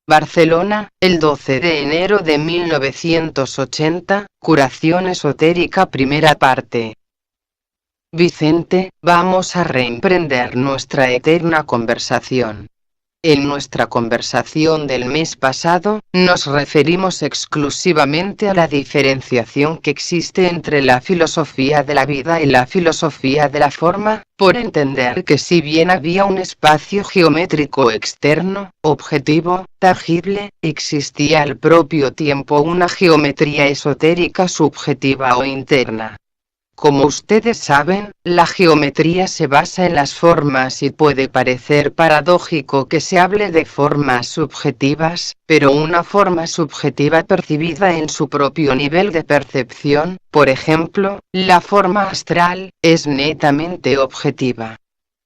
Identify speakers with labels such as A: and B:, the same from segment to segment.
A: Barcelona, el 12 de enero de 1980, Curación esotérica primera parte. Vicente, vamos a reemprender nuestra eterna conversación. En nuestra conversación del mes pasado, nos referimos exclusivamente a la diferenciación que existe entre la filosofía de la vida y la filosofía de la forma, por entender que si bien había un espacio geométrico externo, objetivo, tangible, existía al propio tiempo una geometría esotérica subjetiva o interna. Como ustedes saben, la geometría se basa en las formas y puede parecer paradójico que se hable de formas subjetivas, pero una forma subjetiva percibida en su propio nivel de percepción, por ejemplo, la forma astral, es netamente objetiva.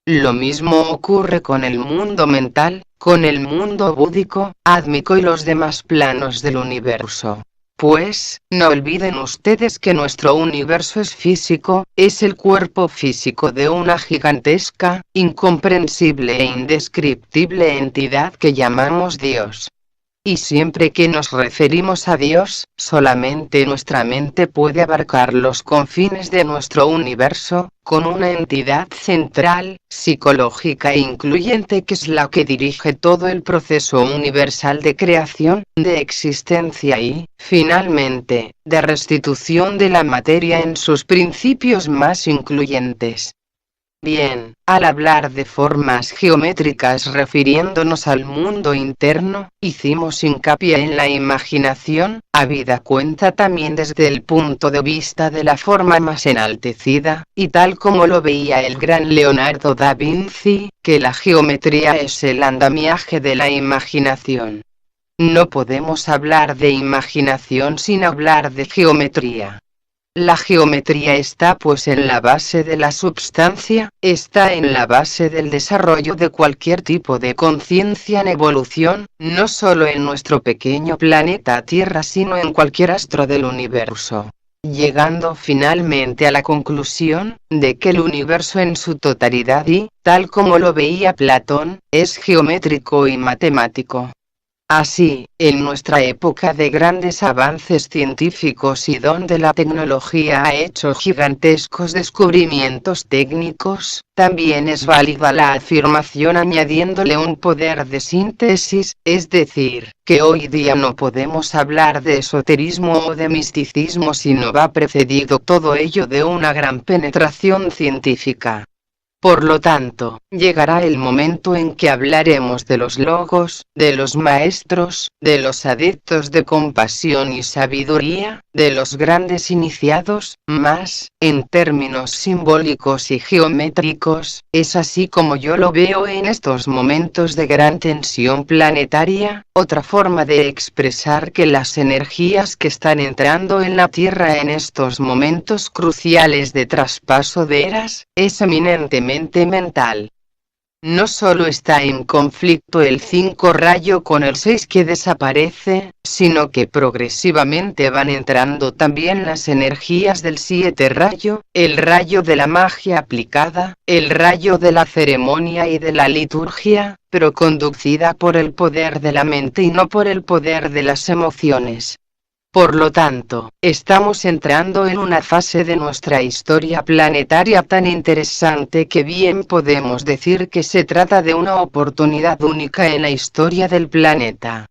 A: Lo mismo ocurre con el mundo mental, con el mundo búdico, átmico y los demás planos del universo. Pues, no olviden ustedes que nuestro universo es físico, es el cuerpo físico de una gigantesca, incomprensible e indescriptible entidad que llamamos Dios. Y siempre que nos referimos a Dios, solamente nuestra mente puede abarcar los confines de nuestro universo, con una entidad central, psicológica e incluyente que es la que dirige todo el proceso universal de creación, de existencia y, finalmente, de restitución de la materia en sus principios más incluyentes. Bien, al hablar de formas geométricas refiriéndonos al mundo interno, hicimos hincapié en la imaginación, habida cuenta también desde el punto de vista de la forma más enaltecida, y tal como lo veía el gran Leonardo da Vinci, que la geometría es el andamiaje de la imaginación. No podemos hablar de imaginación sin hablar de geometría. La geometría está pues en la base de la substancia, está en la base del desarrollo de cualquier tipo de conciencia en evolución, no solo en nuestro pequeño planeta Tierra sino en cualquier astro del universo. Llegando finalmente a la conclusión, de que el universo en su totalidad y, tal como lo veía Platón, es geométrico y matemático. Así, en nuestra época de grandes avances científicos y donde la tecnología ha hecho gigantescos descubrimientos técnicos, también es válida la afirmación añadiéndole un poder de síntesis, es decir, que hoy día no podemos hablar de esoterismo o de misticismo si no va precedido todo ello de una gran penetración científica. Por lo tanto, llegará el momento en que hablaremos de los logos, de los maestros, de los adeptos de compasión y sabiduría, de los grandes iniciados, más, en términos simbólicos y geométricos, es así como yo lo veo en estos momentos de gran tensión planetaria, otra forma de expresar que las energías que están entrando en la Tierra en estos momentos cruciales de traspaso de eras, es eminentemente mental. No solo está en conflicto el 5 rayo con el 6 que desaparece, sino que progresivamente van entrando también las energías del 7 rayo, el rayo de la magia aplicada, el rayo de la ceremonia y de la liturgia, pero conducida por el poder de la mente y no por el poder de las emociones. Por lo tanto, estamos entrando en una fase de nuestra historia planetaria tan interesante que bien podemos decir que se trata de una oportunidad única en la historia del planeta.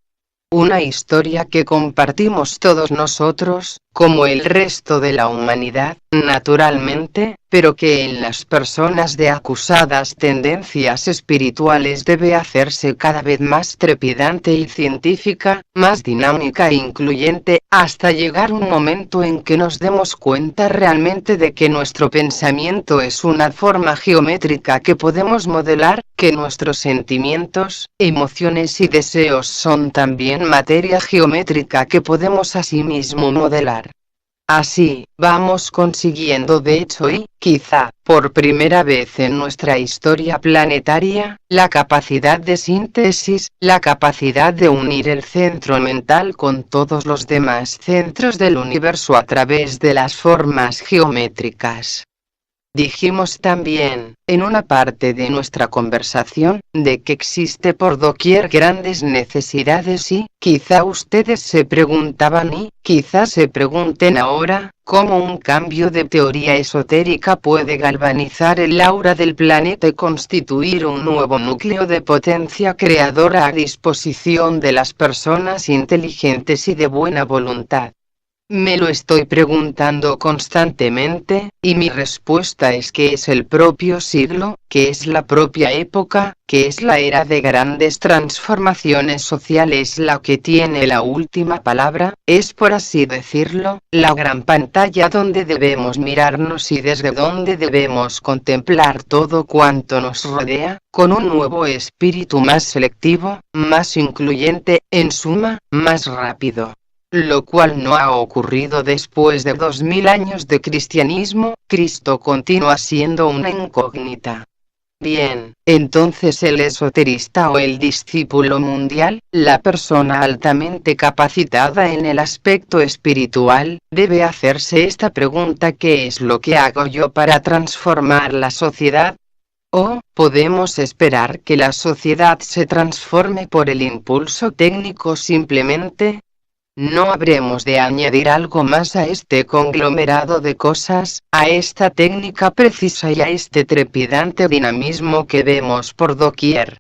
A: Una historia que compartimos todos nosotros, como el resto de la humanidad, naturalmente, pero que en las personas de acusadas tendencias espirituales debe hacerse cada vez más trepidante y científica, más dinámica e incluyente, hasta llegar un momento en que nos demos cuenta realmente de que nuestro pensamiento es una forma geométrica que podemos modelar, que nuestros sentimientos, emociones y deseos son también materia geométrica que podemos asimismo modelar. Así, vamos consiguiendo de hecho y, quizá, por primera vez en nuestra historia planetaria, la capacidad de síntesis, la capacidad de unir el centro mental con todos los demás centros del universo a través de las formas geométricas. Dijimos también, en una parte de nuestra conversación, de que existe por doquier grandes necesidades y, quizá ustedes se preguntaban y, quizá se pregunten ahora, cómo un cambio de teoría esotérica puede galvanizar el aura del planeta y constituir un nuevo núcleo de potencia creadora a disposición de las personas inteligentes y de buena voluntad. Me lo estoy preguntando constantemente, y mi respuesta es que es el propio siglo, que es la propia época, que es la era de grandes transformaciones sociales la que tiene la última palabra, es por así decirlo, la gran pantalla donde debemos mirarnos y desde donde debemos contemplar todo cuanto nos rodea, con un nuevo espíritu más selectivo, más incluyente, en suma, más rápido. Lo cual no ha ocurrido después de 2000 años de cristianismo. Cristo continúa siendo una incógnita. Bien, entonces el esoterista o el discípulo mundial, la persona altamente capacitada en el aspecto espiritual, debe hacerse esta pregunta: ¿qué es lo que hago yo para transformar la sociedad? ¿O podemos esperar que la sociedad se transforme por el impulso técnico simplemente? ¿No habremos de añadir algo más a este conglomerado de cosas, a esta técnica precisa y a este trepidante dinamismo que vemos por doquier?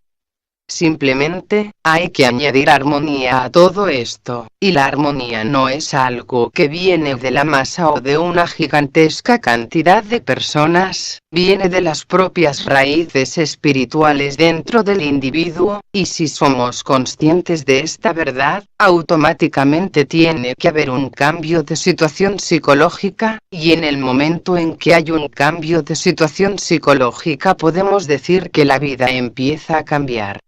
A: Simplemente, hay que añadir armonía a todo esto, y la armonía no es algo que viene de la masa o de una gigantesca cantidad de personas, viene de las propias raíces espirituales dentro del individuo, y si somos conscientes de esta verdad, automáticamente tiene que haber un cambio de situación psicológica, y en el momento en que hay un cambio de situación psicológica podemos decir que la vida empieza a cambiar.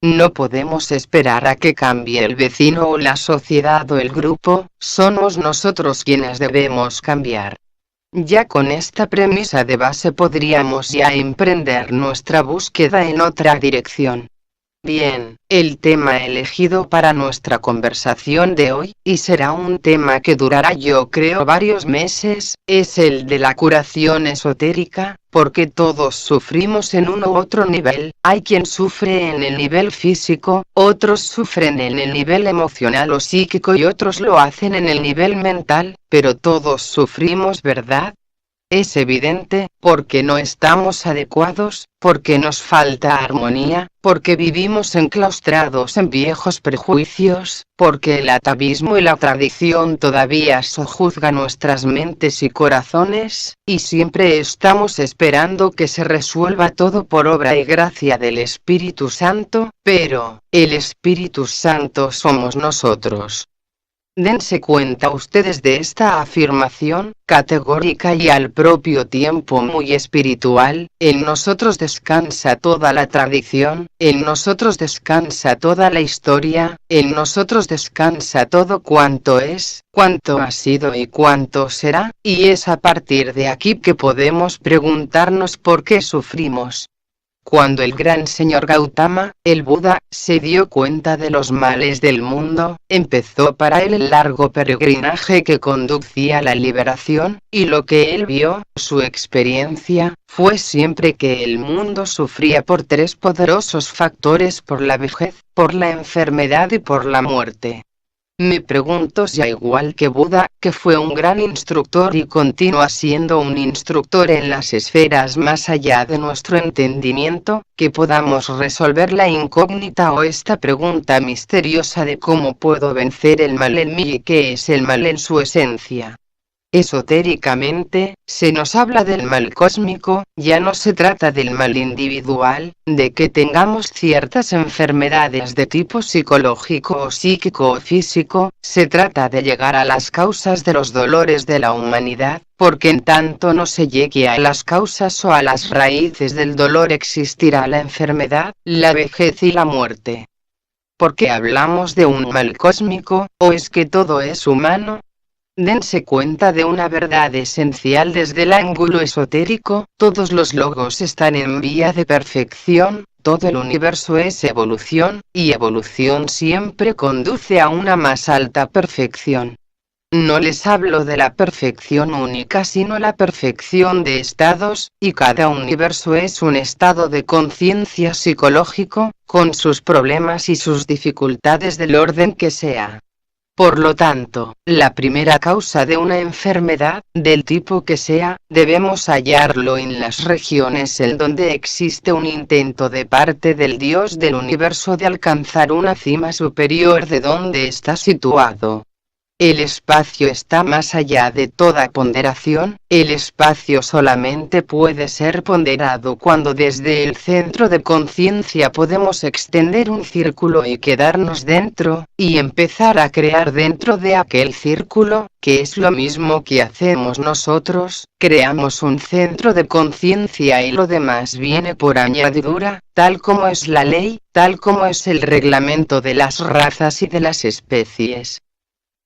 A: No podemos esperar a que cambie el vecino o la sociedad o el grupo, somos nosotros quienes debemos cambiar. Ya con esta premisa de base podríamos ya emprender nuestra búsqueda en otra dirección. Bien, el tema elegido para nuestra conversación de hoy, y será un tema que durará yo creo varios meses, es el de la curación esotérica, porque todos sufrimos en uno u otro nivel. Hay quien sufre en el nivel físico, otros sufren en el nivel emocional o psíquico y otros lo hacen en el nivel mental, pero todos sufrimos, ¿verdad? Es evidente, porque no estamos adecuados, porque nos falta armonía, porque vivimos enclaustrados en viejos prejuicios, porque el atavismo y la tradición todavía sojuzgan nuestras mentes y corazones, y siempre estamos esperando que se resuelva todo por obra y gracia del Espíritu Santo, pero, el Espíritu Santo somos nosotros. Dense cuenta ustedes de esta afirmación, categórica y al propio tiempo muy espiritual: en nosotros descansa toda la tradición, en nosotros descansa toda la historia, en nosotros descansa todo cuanto es, cuanto ha sido y cuanto será, y es a partir de aquí que podemos preguntarnos por qué sufrimos. Cuando el gran señor Gautama, el Buda, se dio cuenta de los males del mundo, empezó para él el largo peregrinaje que conducía a la liberación, y lo que él vio, su experiencia, fue siempre que el mundo sufría por tres poderosos factores: por la vejez, por la enfermedad y por la muerte. Me pregunto si, igual que Buda, que fue un gran instructor y continúa siendo un instructor en las esferas más allá de nuestro entendimiento, que podamos resolver la incógnita o esta pregunta misteriosa de cómo puedo vencer el mal en mí y qué es el mal en su esencia. Esotéricamente, se nos habla del mal cósmico, ya no se trata del mal individual, de que tengamos ciertas enfermedades de tipo psicológico o psíquico o físico, se trata de llegar a las causas de los dolores de la humanidad, porque en tanto no se llegue a las causas o a las raíces del dolor existirá la enfermedad, la vejez y la muerte. ¿Por qué hablamos de un mal cósmico, o es que todo es humano? Dense cuenta de una verdad esencial desde el ángulo esotérico: todos los logos están en vía de perfección, todo el universo es evolución, y evolución siempre conduce a una más alta perfección. No les hablo de la perfección única sino la perfección de estados, y cada universo es un estado de conciencia psicológico, con sus problemas y sus dificultades del orden que sea. Por lo tanto, la primera causa de una enfermedad, del tipo que sea, debemos hallarlo en las regiones en donde existe un intento de parte del Dios del universo de alcanzar una cima superior de donde está situado. El espacio está más allá de toda ponderación, el espacio solamente puede ser ponderado cuando desde el centro de conciencia podemos extender un círculo y quedarnos dentro, y empezar a crear dentro de aquel círculo, que es lo mismo que hacemos nosotros, creamos un centro de conciencia y lo demás viene por añadidura, tal como es la ley, tal como es el reglamento de las razas y de las especies.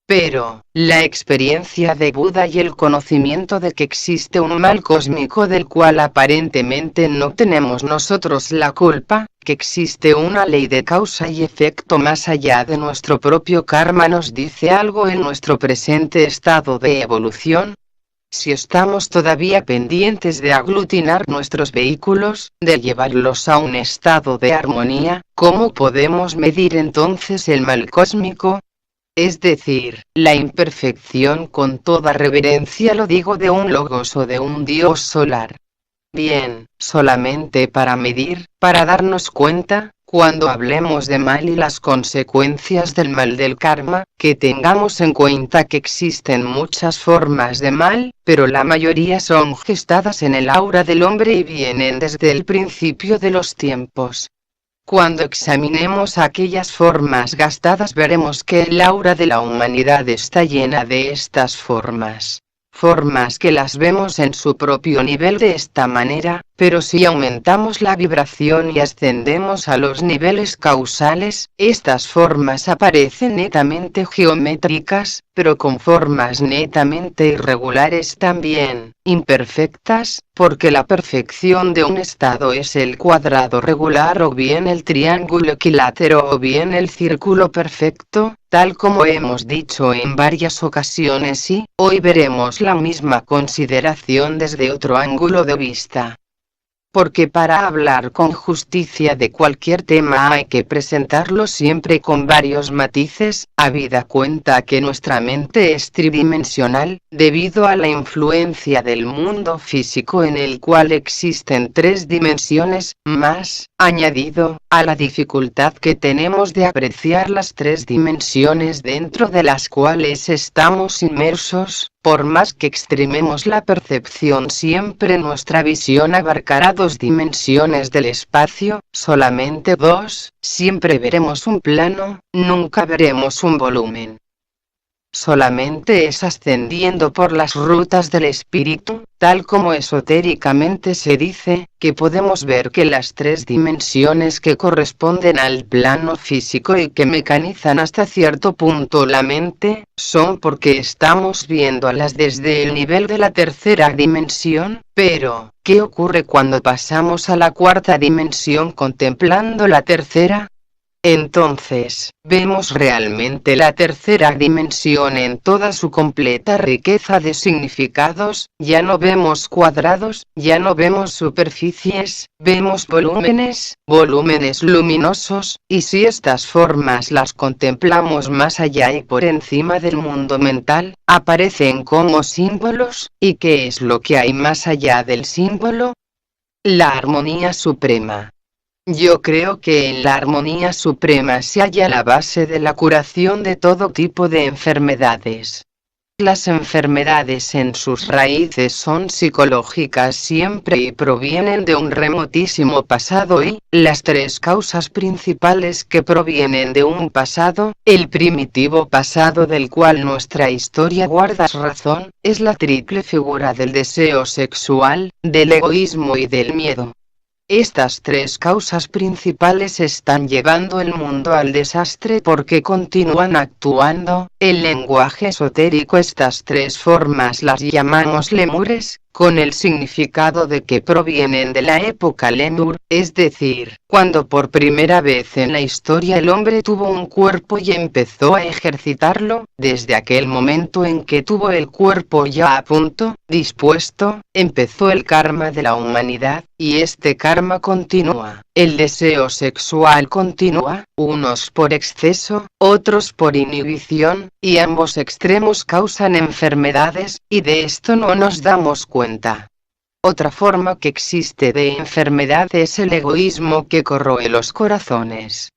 A: Pero, la experiencia de Buda y el conocimiento de que existe un mal cósmico del cual aparentemente no tenemos nosotros la culpa, que existe una ley de causa y efecto más allá de nuestro propio karma nos dice algo en nuestro presente estado de evolución. Si estamos todavía pendientes de aglutinar nuestros vehículos, de llevarlos a un estado de armonía, ¿cómo podemos medir entonces el mal cósmico? Es decir, la imperfección, con toda reverencia lo digo, de un logos o de un dios solar. Bien, solamente para medir, para darnos cuenta, cuando hablemos de mal y las consecuencias del mal del karma, que tengamos en cuenta que existen muchas formas de mal, pero la mayoría son gestadas en el aura del hombre y vienen desde el principio de los tiempos. Cuando examinemos aquellas formas gastadas veremos que el aura de la humanidad está llena de estas formas. Formas que las vemos en su propio nivel de esta manera, pero si aumentamos la vibración y ascendemos a los niveles causales, estas formas aparecen netamente geométricas, pero con formas netamente irregulares también, imperfectas, porque la perfección de un estado es el cuadrado regular o bien el triángulo equilátero o bien el círculo perfecto, tal como hemos dicho en varias ocasiones, y hoy veremos la misma consideración desde otro ángulo de vista. Porque para hablar con justicia de cualquier tema hay que presentarlo siempre con varios matices, habida cuenta que nuestra mente es tridimensional, debido a la influencia del mundo físico en el cual existen 3 dimensiones, más, añadido, a la dificultad que tenemos de apreciar las 3 dimensiones dentro de las cuales estamos inmersos. Por más que extrememos la percepción, siempre nuestra visión abarcará 2 dimensiones del espacio, solamente 2, siempre veremos un plano, nunca veremos un volumen. Solamente es ascendiendo por las rutas del espíritu, tal como esotéricamente se dice, que podemos ver que las 3 dimensiones que corresponden al plano físico y que mecanizan hasta cierto punto la mente, son porque estamos viéndolas desde el nivel de la tercera dimensión, pero, ¿qué ocurre cuando pasamos a la cuarta dimensión contemplando la tercera? Entonces, vemos realmente la tercera dimensión en toda su completa riqueza de significados, ya no vemos cuadrados, ya no vemos superficies, vemos volúmenes, volúmenes luminosos, y si estas formas las contemplamos más allá y por encima del mundo mental, aparecen como símbolos, ¿y qué es lo que hay más allá del símbolo? La armonía suprema. Yo creo que en la armonía suprema se halla la base de la curación de todo tipo de enfermedades. Las enfermedades en sus raíces son psicológicas siempre y provienen de un remotísimo pasado y, las 3 causas principales que provienen de un pasado, el primitivo pasado del cual nuestra historia guarda razón, es la triple figura del deseo sexual, del egoísmo y del miedo. Estas 3 causas principales están llevando el mundo al desastre porque continúan actuando. El lenguaje esotérico estas 3 formas las llamamos lemures, con el significado de que provienen de la época Lemur, es decir, cuando por primera vez en la historia el hombre tuvo un cuerpo y empezó a ejercitarlo. Desde aquel momento en que tuvo el cuerpo ya a punto, dispuesto, empezó el karma de la humanidad, y este karma continúa. El deseo sexual continúa, unos por exceso, otros por inhibición, y ambos extremos causan enfermedades, y de esto no nos damos cuenta. Otra forma que existe de enfermedad es el egoísmo que corroe los corazones.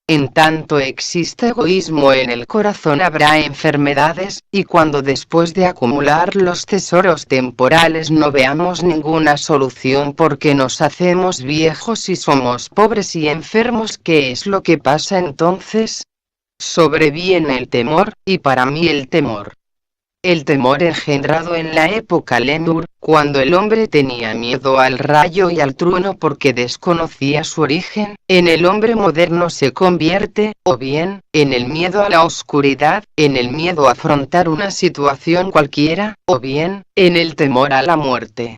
A: En tanto existe egoísmo en el corazón habrá enfermedades, y cuando después de acumular los tesoros temporales no veamos ninguna solución porque nos hacemos viejos y somos pobres y enfermos, ¿qué es lo que pasa entonces? Sobreviene el temor, y para mí el temor engendrado en la época Lemur, cuando el hombre tenía miedo al rayo y al trueno porque desconocía su origen, en el hombre moderno se convierte, o bien, en el miedo a la oscuridad, en el miedo a afrontar una situación cualquiera, o bien, en el temor a la muerte.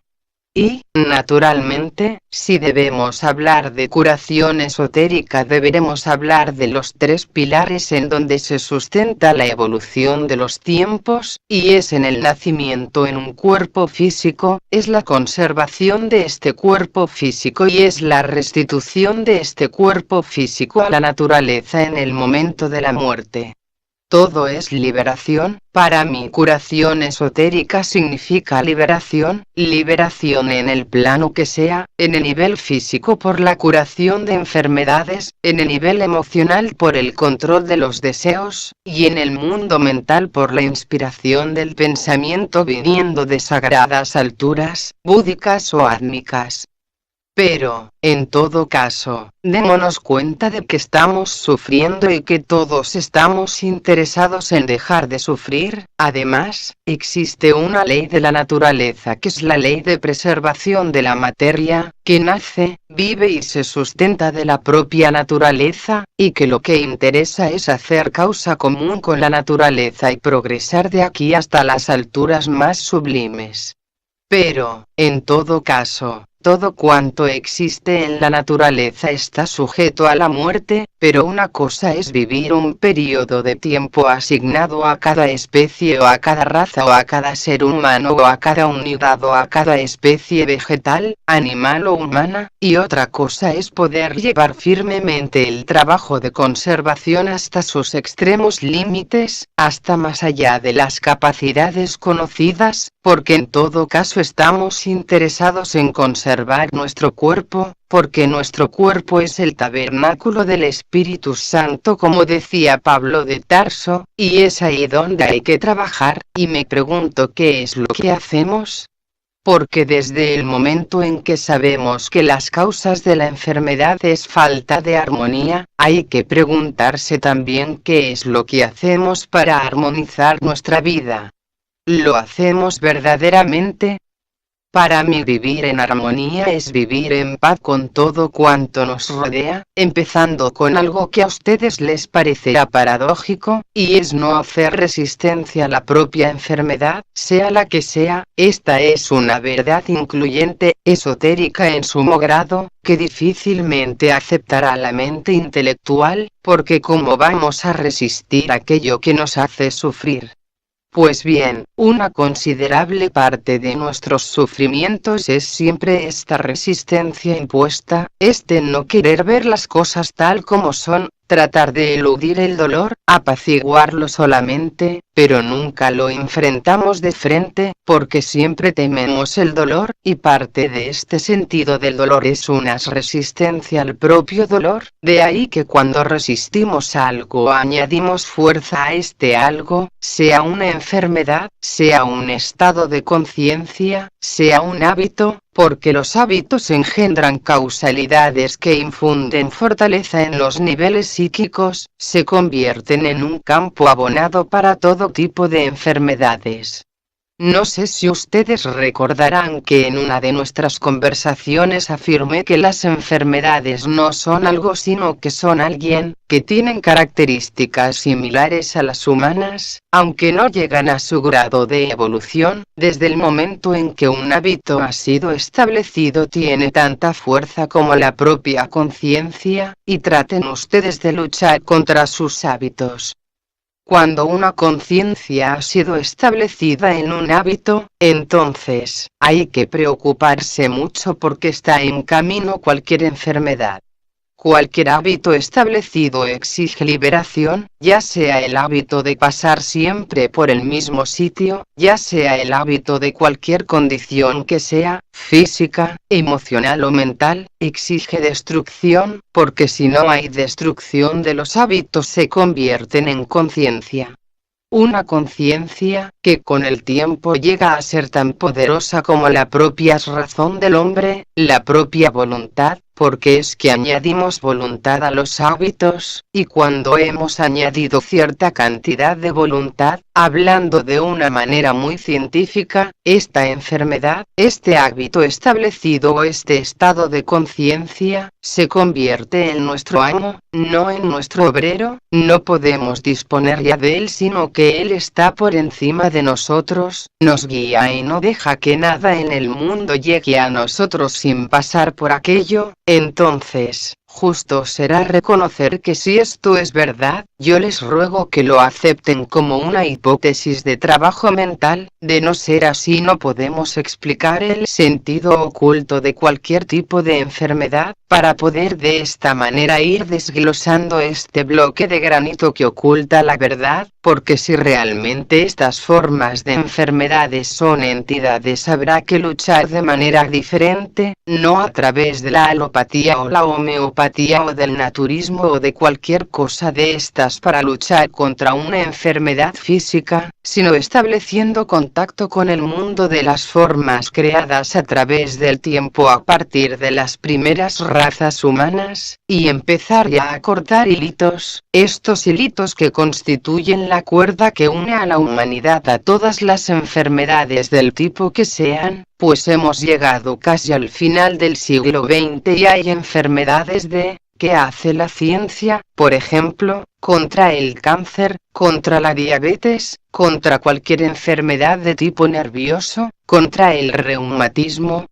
A: Y, naturalmente, si debemos hablar de curación esotérica deberemos hablar de los tres pilares en donde se sustenta la evolución de los tiempos, y es en el nacimiento en un cuerpo físico, es la conservación de este cuerpo físico y es la restitución de este cuerpo físico a la naturaleza en el momento de la muerte. Todo es liberación. Para mí curación esotérica significa liberación en el plano que sea, en el nivel físico por la curación de enfermedades, en el nivel emocional por el control de los deseos, y en el mundo mental por la inspiración del pensamiento viniendo de sagradas alturas, búdicas o átmicas. Pero, en todo caso, démonos cuenta de que estamos sufriendo y que todos estamos interesados en dejar de sufrir. Además, existe una ley de la naturaleza que es la ley de preservación de la materia, que nace, vive y se sustenta de la propia naturaleza, y que lo que interesa es hacer causa común con la naturaleza y progresar de aquí hasta las alturas más sublimes. Pero, en todo caso, todo cuanto existe en la naturaleza está sujeto a la muerte, pero una cosa es vivir un periodo de tiempo asignado a cada especie o a cada raza o a cada ser humano o a cada unidad o a cada especie vegetal, animal o humana, y otra cosa es poder llevar firmemente el trabajo de conservación hasta sus extremos límites, hasta más allá de las capacidades conocidas, porque en todo caso estamos interesados en conservar nuestro cuerpo, porque nuestro cuerpo es el tabernáculo del Espíritu Santo como decía Pablo de Tarso, y es ahí donde hay que trabajar, y me pregunto ¿qué es lo que hacemos? Porque desde el momento en que sabemos que las causas de la enfermedad es falta de armonía, hay que preguntarse también qué es lo que hacemos para armonizar nuestra vida. ¿Lo hacemos verdaderamente? Para mí vivir en armonía es vivir en paz con todo cuanto nos rodea, empezando con algo que a ustedes les parecerá paradójico, y es no hacer resistencia a la propia enfermedad, sea la que sea. Esta es una verdad incluyente, esotérica en sumo grado, que difícilmente aceptará la mente intelectual, porque ¿cómo vamos a resistir aquello que nos hace sufrir? Pues bien, una considerable parte de nuestros sufrimientos es siempre esta resistencia impuesta, este no querer ver las cosas tal como son, tratar de eludir el dolor, apaciguarlo solamente, pero nunca lo enfrentamos de frente, porque siempre tememos el dolor, y parte de este sentido del dolor es una resistencia al propio dolor, de ahí que cuando resistimos algo añadimos fuerza a este algo, sea una enfermedad, sea un estado de conciencia, sea un hábito, porque los hábitos engendran causalidades que infunden fortaleza en los niveles psíquicos, se convierten en un campo abonado para todo tipo de enfermedades. No sé si ustedes recordarán que en una de nuestras conversaciones afirmé que las enfermedades no son algo sino que son alguien, que tienen características similares a las humanas, aunque no llegan a su grado de evolución. Desde el momento en que un hábito ha sido establecido tiene tanta fuerza como la propia conciencia, y traten ustedes de luchar contra sus hábitos. Cuando una conciencia ha sido establecida en un hábito, entonces, hay que preocuparse mucho porque está en camino cualquier enfermedad. Cualquier hábito establecido exige liberación, ya sea el hábito de pasar siempre por el mismo sitio, ya sea el hábito de cualquier condición que sea, física, emocional o mental, exige destrucción, porque si no hay destrucción de los hábitos se convierten en conciencia. Una conciencia, que con el tiempo llega a ser tan poderosa como la propia razón del hombre, la propia voluntad, porque es que añadimos voluntad a los hábitos, y cuando hemos añadido cierta cantidad de voluntad, hablando de una manera muy científica, esta enfermedad, este hábito establecido o este estado de conciencia, se convierte en nuestro amo, no en nuestro obrero. No podemos disponer ya de él sino que él está por encima de nosotros, nos guía y no deja que nada en el mundo llegue a nosotros sin pasar por aquello. Entonces, justo será reconocer que si esto es verdad, yo les ruego que lo acepten como una hipótesis de trabajo mental. De no ser así no podemos explicar el sentido oculto de cualquier tipo de enfermedad, para poder de esta manera ir desglosando este bloque de granito que oculta la verdad, porque si realmente estas formas de enfermedades son entidades habrá que luchar de manera diferente, no a través de la alopatía o la homeopatía o del naturismo o de cualquier cosa de estas para luchar contra una enfermedad física, sino estableciendo contacto con el mundo de las formas creadas a través del tiempo a partir de las primeras razas humanas, y empezar ya a cortar hilitos, estos hilitos que constituyen la cuerda que une a la humanidad a todas las enfermedades del tipo que sean, pues hemos llegado casi al final del siglo XX y hay enfermedades de ¿qué hace la ciencia? Por ejemplo, contra el cáncer, contra la diabetes, contra cualquier enfermedad de tipo nervioso, contra el reumatismo.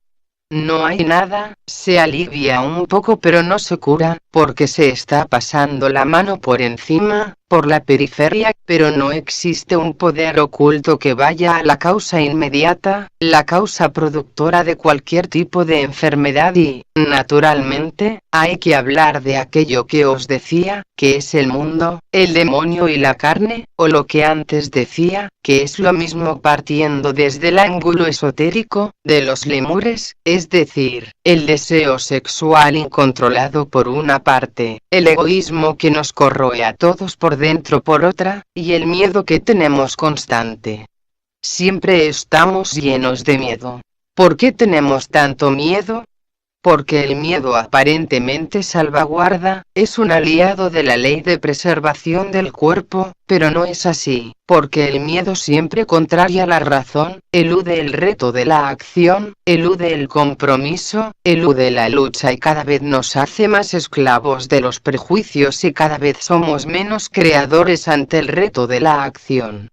A: No hay nada, se alivia un poco pero no se cura, porque se está pasando la mano por encima, por la periferia, pero no existe un poder oculto que vaya a la causa inmediata, la causa productora de cualquier tipo de enfermedad y, naturalmente, hay que hablar de aquello que os decía, que es el mundo, el demonio y la carne, o lo que antes decía, que es lo mismo partiendo desde el ángulo esotérico, de los lemures, es decir, el deseo sexual incontrolado por una parte, el egoísmo que nos corroe a todos por dentro por otra, y el miedo que tenemos constante. Siempre estamos llenos de miedo. ¿Por qué tenemos tanto miedo? Porque el miedo aparentemente salvaguarda, es un aliado de la ley de preservación del cuerpo, pero no es así, porque el miedo siempre contraria la razón, elude el reto de la acción, elude el compromiso, elude la lucha y cada vez nos hace más esclavos de los prejuicios y cada vez somos menos creadores ante el reto de la acción.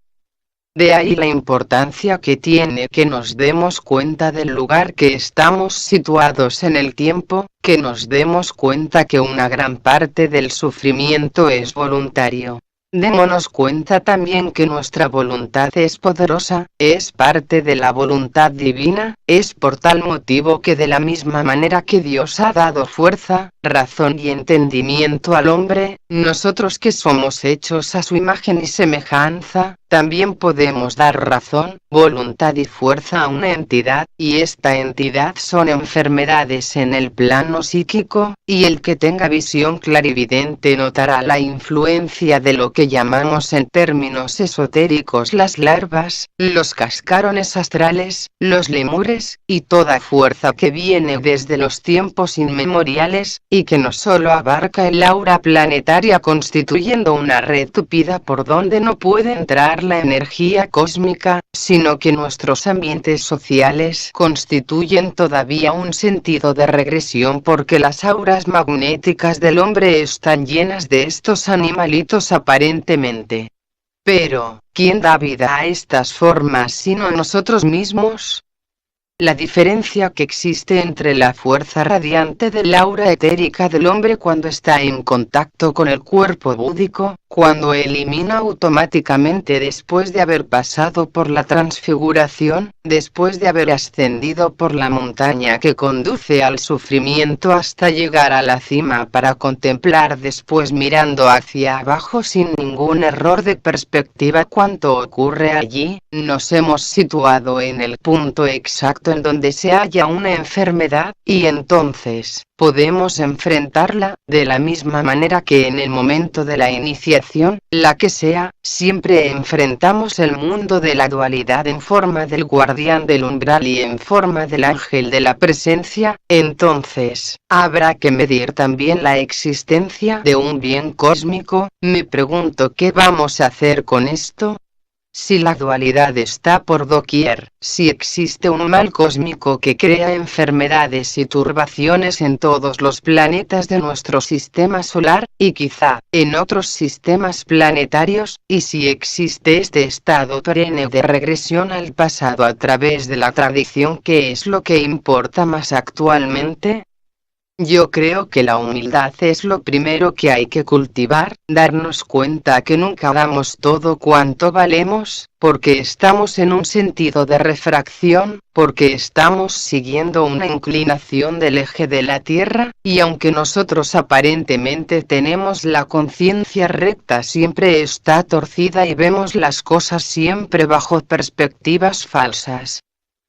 A: De ahí la importancia que tiene que nos demos cuenta del lugar que estamos situados en el tiempo, que nos demos cuenta que una gran parte del sufrimiento es voluntario. Démonos cuenta también que nuestra voluntad es poderosa, es parte de la voluntad divina, es por tal motivo que de la misma manera que Dios ha dado fuerza, razón y entendimiento al hombre, nosotros que somos hechos a su imagen y semejanza, también podemos dar razón, voluntad y fuerza a una entidad, y esta entidad son enfermedades en el plano psíquico, y el que tenga visión clarividente notará la influencia de lo que llamamos en términos esotéricos las larvas, los cascarones astrales, los lemures, y toda fuerza que viene desde los tiempos inmemoriales, y que no solo abarca el aura planetaria constituyendo una red tupida por donde no puede entrar la energía cósmica, sino que nuestros ambientes sociales constituyen todavía un sentido de regresión porque las auras magnéticas del hombre están llenas de estos animalitos aparentemente. Pero, ¿quién da vida a estas formas sino nosotros mismos? La diferencia que existe entre la fuerza radiante del aura etérica del hombre cuando está en contacto con el cuerpo búdico, cuando elimina automáticamente después de haber pasado por la transfiguración, después de haber ascendido por la montaña que conduce al sufrimiento hasta llegar a la cima para contemplar después mirando hacia abajo sin ningún error de perspectiva cuánto ocurre allí, nos hemos situado en el punto exacto en donde se halla una enfermedad, y entonces, podemos enfrentarla, de la misma manera que en el momento de la iniciación, la que sea, siempre enfrentamos el mundo de la dualidad en forma del guardián del umbral y en forma del ángel de la presencia, entonces, habrá que medir también la existencia de un bien cósmico. Me pregunto ¿qué vamos a hacer con esto? Si la dualidad está por doquier, si existe un mal cósmico que crea enfermedades y turbaciones en todos los planetas de nuestro sistema solar, y quizá, en otros sistemas planetarios, y si existe este estado perenne de regresión al pasado a través de la tradición, ¿qué es lo que importa más actualmente? Yo creo que la humildad es lo primero que hay que cultivar, darnos cuenta que nunca damos todo cuanto valemos, porque estamos en un sentido de refracción, porque estamos siguiendo una inclinación del eje de la Tierra, y aunque nosotros aparentemente tenemos la conciencia recta siempre está torcida y vemos las cosas siempre bajo perspectivas falsas.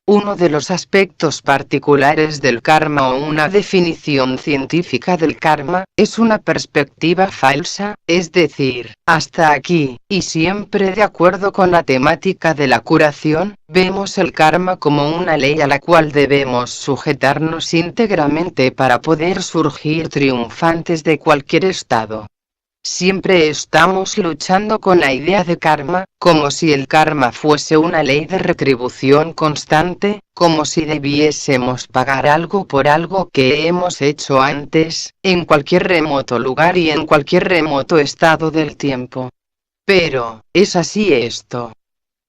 A: Uno de los aspectos particulares del karma o una definición científica del karma, es una perspectiva falsa, es decir, hasta aquí, y siempre de acuerdo con la temática de la curación, vemos el karma como una ley a la cual debemos sujetarnos íntegramente para poder surgir triunfantes de cualquier estado. Siempre estamos luchando con la idea de karma, como si el karma fuese una ley de retribución constante, como si debiésemos pagar algo por algo que hemos hecho antes, en cualquier remoto lugar y en cualquier remoto estado del tiempo. Pero, ¿es así esto?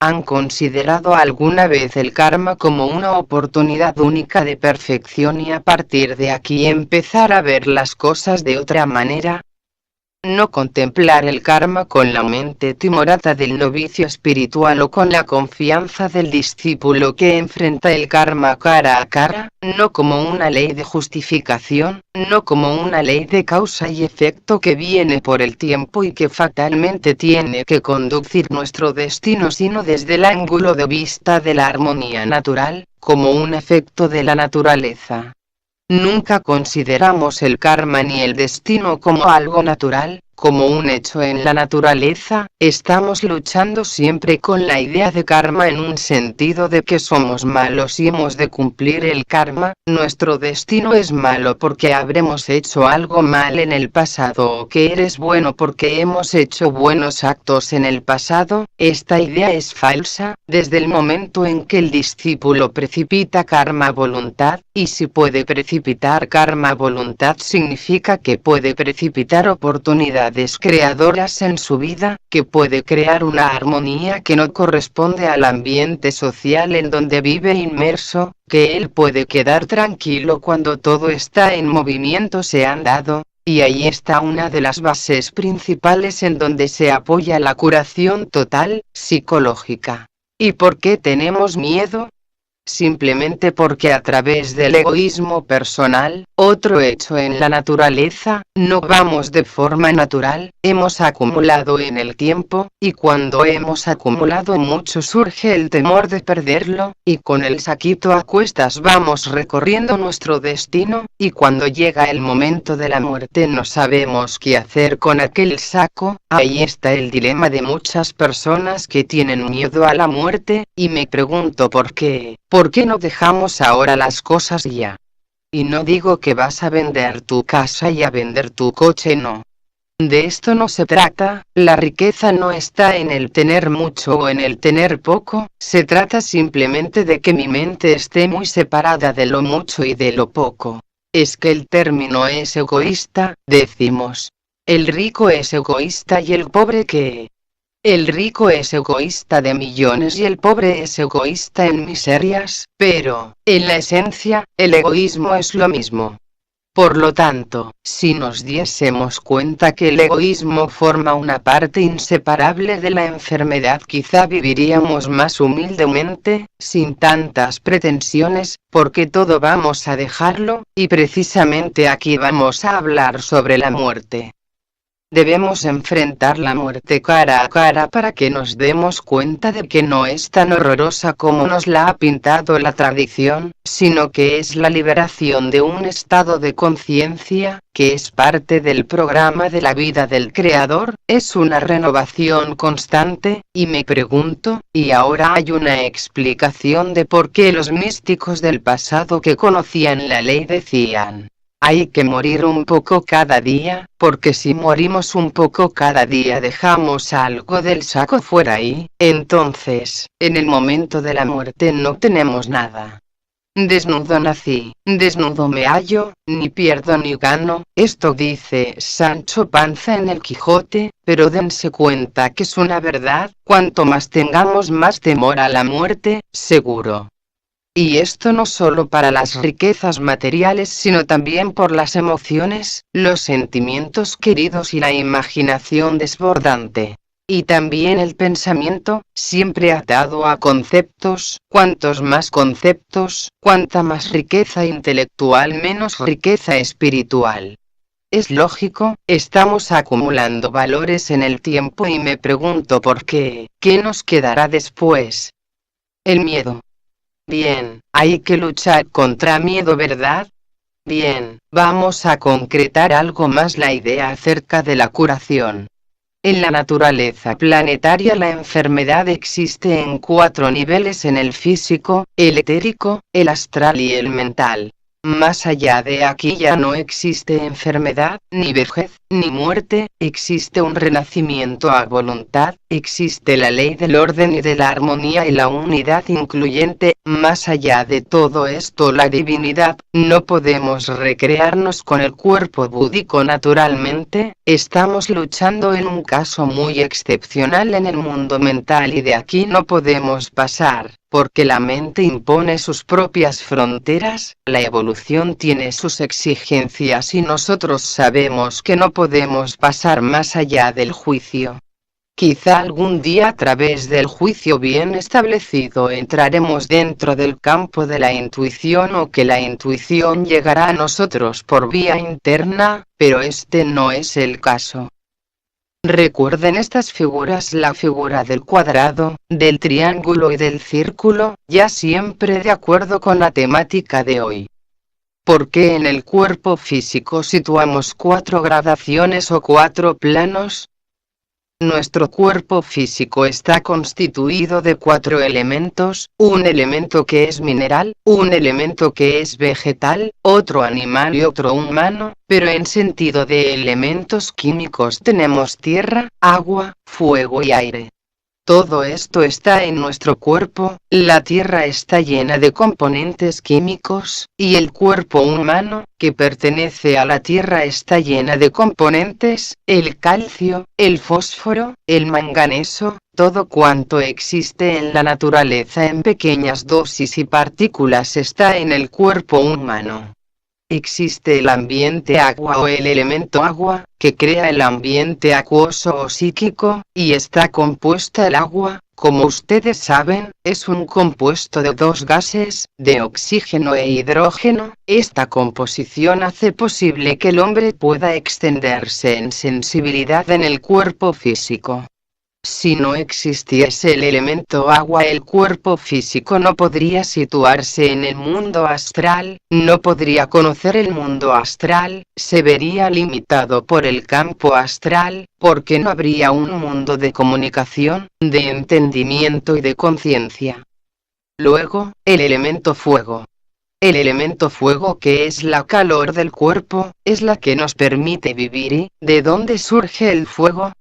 A: ¿Han considerado alguna vez el karma como una oportunidad única de perfección y a partir de aquí empezar a ver las cosas de otra manera? No contemplar el karma con la mente timorata del novicio espiritual o con la confianza del discípulo que enfrenta el karma cara a cara, no como una ley de justificación, no como una ley de causa y efecto que viene por el tiempo y que fatalmente tiene que conducir nuestro destino, sino desde el ángulo de vista de la armonía natural, como un efecto de la naturaleza. Nunca consideramos el karma ni el destino como algo natural, como un hecho en la naturaleza, estamos luchando siempre con la idea de karma en un sentido de que somos malos y hemos de cumplir el karma, nuestro destino es malo porque habremos hecho algo mal en el pasado o que eres bueno porque hemos hecho buenos actos en el pasado, esta idea es falsa, desde el momento en que el discípulo precipita karma voluntad, y si puede precipitar karma voluntad significa que puede precipitar oportunidades creadoras en su vida, que puede crear una armonía que no corresponde al ambiente social en donde vive inmerso, que él puede quedar tranquilo cuando todo está en movimiento se han dado, y ahí está una de las bases principales en donde se apoya la curación total, psicológica. ¿Y por qué tenemos miedo? Simplemente porque a través del egoísmo personal, otro hecho en la naturaleza, no vamos de forma natural, hemos acumulado en el tiempo, y cuando hemos acumulado mucho surge el temor de perderlo, y con el saquito a cuestas vamos recorriendo nuestro destino, y cuando llega el momento de la muerte no sabemos qué hacer con aquel saco, ahí está el dilema de muchas personas que tienen miedo a la muerte, y me pregunto ¿por qué? ¿Por qué no dejamos ahora las cosas ya? Y no digo que vas a vender tu casa y a vender tu coche, no. De esto no se trata, la riqueza no está en el tener mucho o en el tener poco, se trata simplemente de que mi mente esté muy separada de lo mucho y de lo poco. Es que el término es egoísta, decimos. El rico es egoísta y el pobre ¿qué? El rico es egoísta de millones y el pobre es egoísta en miserias, pero, en la esencia, el egoísmo es lo mismo. Por lo tanto, si nos diésemos cuenta que el egoísmo forma una parte inseparable de la enfermedad, quizá viviríamos más humildemente, sin tantas pretensiones, porque todo vamos a dejarlo, y precisamente aquí vamos a hablar sobre la muerte. Debemos enfrentar la muerte cara a cara para que nos demos cuenta de que no es tan horrorosa como nos la ha pintado la tradición, sino que es la liberación de un estado de conciencia, que es parte del programa de la vida del Creador, es una renovación constante, y me pregunto, ¿y ahora hay una explicación de por qué los místicos del pasado que conocían la ley decían? Hay que morir un poco cada día, porque si morimos un poco cada día dejamos algo del saco fuera y, entonces, en el momento de la muerte no tenemos nada. Desnudo nací, desnudo me hallo, ni pierdo ni gano, esto dice Sancho Panza en el Quijote, pero dense cuenta que es una verdad, cuanto más tengamos más temor a la muerte, seguro. Y esto no solo para las riquezas materiales sino también por las emociones, los sentimientos queridos y la imaginación desbordante. Y también el pensamiento, siempre atado a conceptos, cuantos más conceptos, cuanta más riqueza intelectual menos riqueza espiritual. Es lógico, estamos acumulando valores en el tiempo y me pregunto por qué, ¿qué nos quedará después? El miedo. Bien, hay que luchar contra miedo, ¿verdad? Bien, vamos a concretar algo más la idea acerca de la curación. En la naturaleza planetaria la enfermedad existe en 4 niveles: en el físico, el etérico, el astral y el mental. Más allá de aquí ya no existe enfermedad, ni vejez, ni muerte, existe un renacimiento a voluntad, existe la ley del orden y de la armonía y la unidad incluyente. Más allá de todo esto la divinidad, no podemos recrearnos con el cuerpo búdico naturalmente, estamos luchando en un caso muy excepcional en el mundo mental y de aquí no podemos pasar. Porque la mente impone sus propias fronteras, la evolución tiene sus exigencias y nosotros sabemos que no podemos pasar más allá del juicio. Quizá algún día a través del juicio bien establecido entraremos dentro del campo de la intuición o que la intuición llegará a nosotros por vía interna, pero este no es el caso. Recuerden estas figuras: la figura del cuadrado, del triángulo y del círculo, ya siempre de acuerdo con la temática de hoy. ¿Por qué en el cuerpo físico situamos 4 gradaciones o 4 planos? Nuestro cuerpo físico está constituido de 4 elementos, un elemento que es mineral, un elemento que es vegetal, otro animal y otro humano, pero en sentido de elementos químicos tenemos tierra, agua, fuego y aire. Todo esto está en nuestro cuerpo, la tierra está llena de componentes químicos, y el cuerpo humano, que pertenece a la tierra, está llena de componentes, el calcio, el fósforo, el manganeso, todo cuanto existe en la naturaleza en pequeñas dosis y partículas está en el cuerpo humano. Existe el ambiente agua o el elemento agua, que crea el ambiente acuoso o psíquico, y está compuesta el agua, como ustedes saben, es un compuesto de 2 gases, de oxígeno e hidrógeno. Esta composición hace posible que el hombre pueda extenderse en sensibilidad en el cuerpo físico. Si no existiese el elemento agua, el cuerpo físico no podría situarse en el mundo astral, no podría conocer el mundo astral, se vería limitado por el campo astral, porque no habría un mundo de comunicación, de entendimiento y de conciencia. Luego, el elemento fuego. El elemento fuego, que es la calor del cuerpo, es la que nos permite vivir. ¿Y de dónde surge el fuego?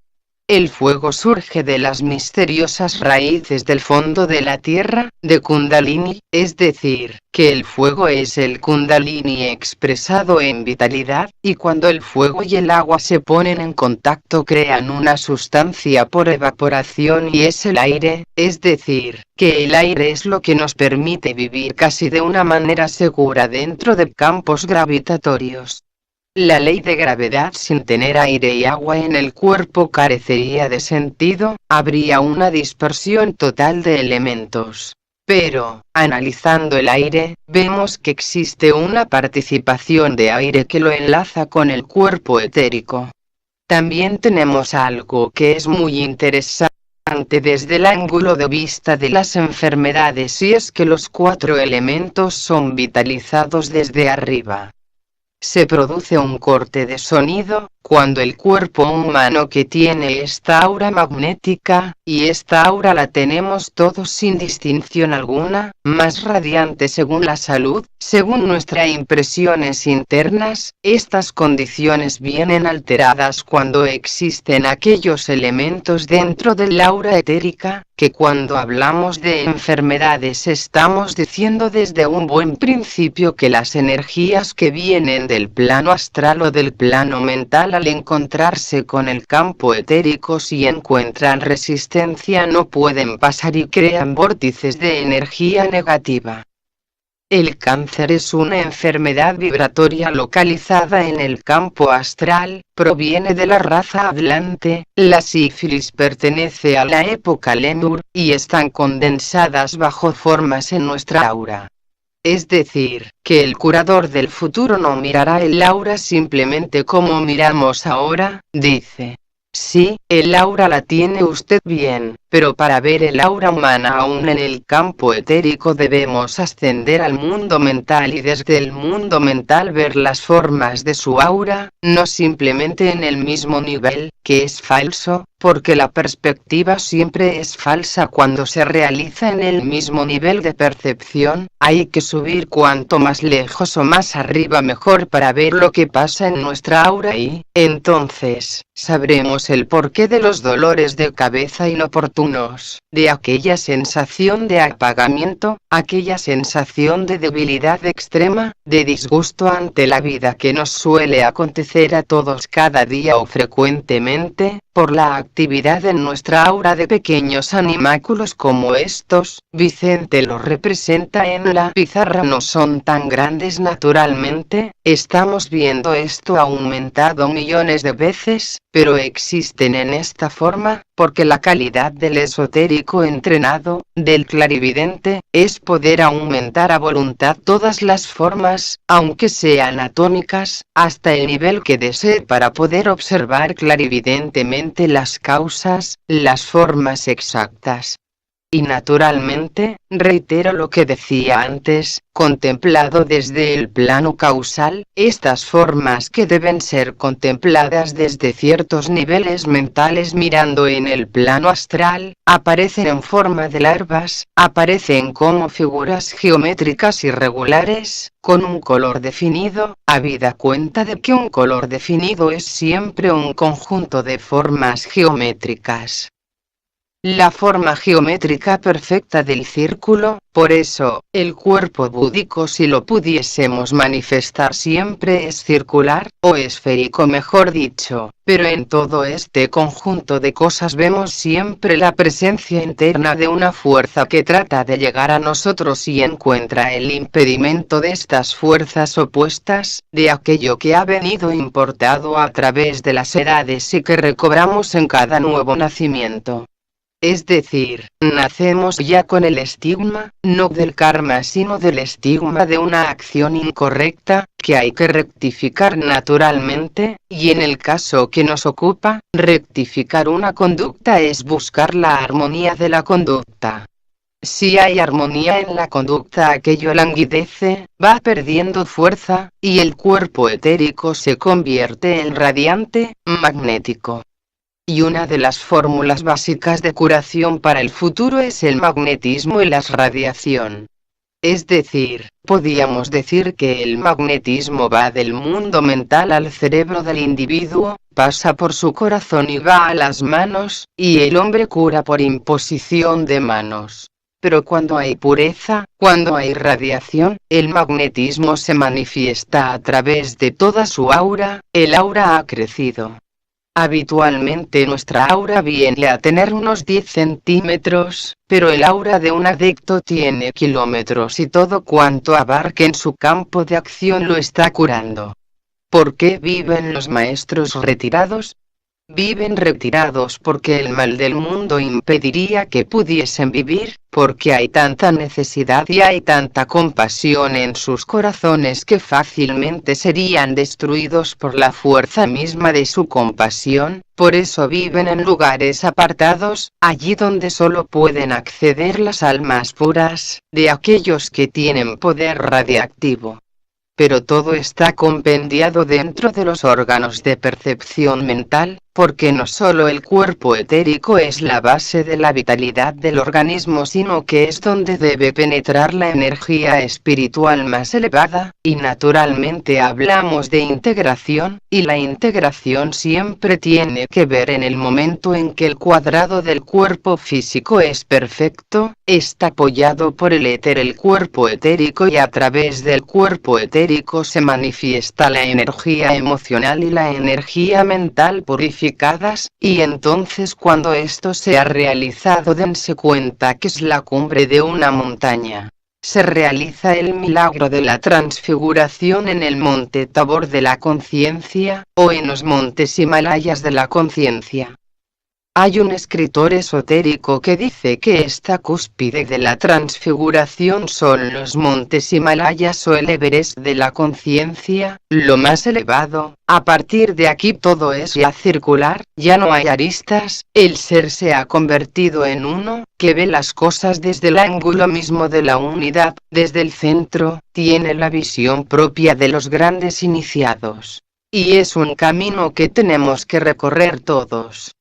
A: El fuego surge de las misteriosas raíces del fondo de la tierra, de Kundalini, es decir, que el fuego es el Kundalini expresado en vitalidad, y cuando el fuego y el agua se ponen en contacto crean una sustancia por evaporación y es el aire, es decir, que el aire es lo que nos permite vivir casi de una manera segura dentro de campos gravitatorios. La ley de gravedad sin tener aire y agua en el cuerpo carecería de sentido, habría una dispersión total de elementos. Pero, analizando el aire, vemos que existe una participación de aire que lo enlaza con el cuerpo etérico. También tenemos algo que es muy interesante desde el ángulo de vista de las enfermedades, y es que los 4 elementos son vitalizados desde arriba. Se produce un corte de sonido, cuando el cuerpo humano que tiene esta aura magnética, y esta aura la tenemos todos sin distinción alguna, más radiante según la salud, según nuestras impresiones internas, estas condiciones vienen alteradas cuando existen aquellos elementos dentro del aura etérica, que cuando hablamos de enfermedades estamos diciendo desde un buen principio que las energías que vienen del plano astral o del plano mental al encontrarse con el campo etérico si encuentran resistencia no pueden pasar y crean vórtices de energía negativa. El cáncer es una enfermedad vibratoria localizada en el campo astral, proviene de la raza hablante, la sífilis pertenece a la época Lemur, y están condensadas bajo formas en nuestra aura. Es decir, que el curador del futuro no mirará el aura simplemente como miramos ahora, dice. Sí, el aura la tiene usted bien, pero para ver el aura humana aún en el campo etérico debemos ascender al mundo mental y desde el mundo mental ver las formas de su aura, no simplemente en el mismo nivel, que es falso, porque la perspectiva siempre es falsa cuando se realiza en el mismo nivel de percepción, hay que subir cuanto más lejos o más arriba mejor para ver lo que pasa en nuestra aura y, entonces, sabremos el porqué de los dolores de cabeza inoportunos, de aquella sensación de apagamiento, aquella sensación de debilidad extrema, de disgusto ante la vida que nos suele acontecer a todos cada día o frecuentemente, por la actividad en nuestra aura de pequeños animáculos como estos, Vicente los representa en la pizarra, no son tan grandes naturalmente, estamos viendo esto aumentado millones de veces, pero existen en esta forma, porque la calidad del esotérico entrenado, del clarividente, es poder aumentar a voluntad todas las formas, aunque sean atómicas, hasta el nivel que desee para poder observar clarividentemente las causas, las formas exactas. Y naturalmente, reitero lo que decía antes, contemplado desde el plano causal, estas formas que deben ser contempladas desde ciertos niveles mentales mirando en el plano astral, aparecen en forma de larvas, aparecen como figuras geométricas irregulares, con un color definido, habida cuenta de que un color definido es siempre un conjunto de formas geométricas. La forma geométrica perfecta del círculo, por eso, el cuerpo búdico si lo pudiésemos manifestar siempre es circular, o esférico mejor dicho, pero en todo este conjunto de cosas vemos siempre la presencia interna de una fuerza que trata de llegar a nosotros y encuentra el impedimento de estas fuerzas opuestas, de aquello que ha venido importado a través de las edades y que recobramos en cada nuevo nacimiento. Es decir, nacemos ya con el estigma, no del karma sino del estigma de una acción incorrecta, que hay que rectificar naturalmente, y en el caso que nos ocupa, rectificar una conducta es buscar la armonía de la conducta. Si hay armonía en la conducta aquello languidece, va perdiendo fuerza, y el cuerpo etérico se convierte en radiante, magnético. Y una de las fórmulas básicas de curación para el futuro es el magnetismo y la radiación. Es decir, podíamos decir que el magnetismo va del mundo mental al cerebro del individuo, pasa por su corazón y va a las manos, y el hombre cura por imposición de manos. Pero cuando hay pureza, cuando hay radiación, el magnetismo se manifiesta a través de toda su aura, el aura ha crecido. Habitualmente nuestra aura viene a tener unos 10 centímetros, pero el aura de un adicto tiene kilómetros y todo cuanto abarque en su campo de acción lo está curando. ¿Por qué viven los maestros retirados? Viven retirados porque el mal del mundo impediría que pudiesen vivir, porque hay tanta necesidad y hay tanta compasión en sus corazones que fácilmente serían destruidos por la fuerza misma de su compasión. Por eso viven en lugares apartados, allí donde solo pueden acceder las almas puras, de aquellos que tienen poder radiactivo. Pero todo está compendiado dentro de los órganos de percepción mental, porque no solo el cuerpo etérico es la base de la vitalidad del organismo, sino que es donde debe penetrar la energía espiritual más elevada, y naturalmente hablamos de integración, y la integración siempre tiene que ver en el momento en que el cuadrado del cuerpo físico es perfecto, está apoyado por el éter, el cuerpo etérico, y a través del cuerpo etérico se manifiesta la energía emocional y la energía mental purificadas, y entonces cuando esto se ha realizado dense cuenta que es la cumbre de una montaña. Se realiza el milagro de la transfiguración en el monte Tabor de la conciencia, o en los montes Himalayas de la conciencia. Hay un escritor esotérico que dice que esta cúspide de la transfiguración son los montes Himalayas o el Everest de la conciencia, lo más elevado. A partir de aquí todo es ya circular, ya no hay aristas, el ser se ha convertido en uno, que ve las cosas desde el ángulo mismo de la unidad, desde el centro, tiene la visión propia de los grandes iniciados. Y es un camino que tenemos que recorrer todos.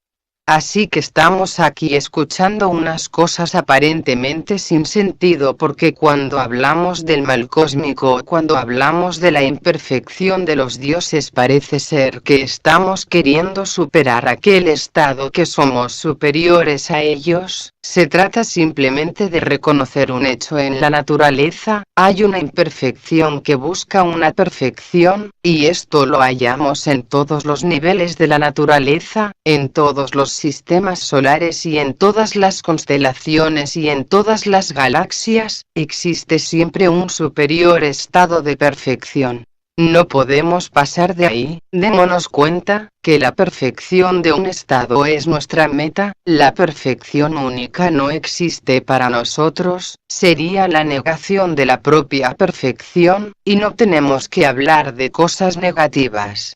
A: Así que estamos aquí escuchando unas cosas aparentemente sin sentido, porque cuando hablamos del mal cósmico o cuando hablamos de la imperfección de los dioses parece ser que estamos queriendo superar aquel estado que somos superiores a ellos. Se trata simplemente de reconocer un hecho en la naturaleza, hay una imperfección que busca una perfección, y esto lo hallamos en todos los niveles de la naturaleza, en todos los sistemas solares y en todas las constelaciones y en todas las galaxias, existe siempre un superior estado de perfección. No podemos pasar de ahí. Démonos cuenta que la perfección de un estado es nuestra meta, la perfección única no existe para nosotros, sería la negación de la propia perfección, y no tenemos que hablar de cosas negativas.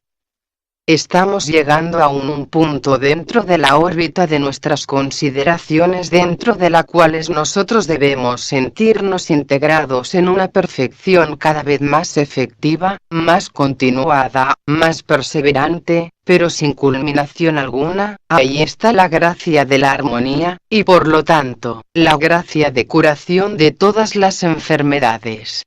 A: Estamos llegando a un punto dentro de la órbita de nuestras consideraciones dentro de la cual nosotros debemos sentirnos integrados en una perfección cada vez más efectiva, más continuada, más perseverante, pero sin culminación alguna. Ahí está la gracia de la armonía, y por lo tanto, la gracia de curación de todas las enfermedades.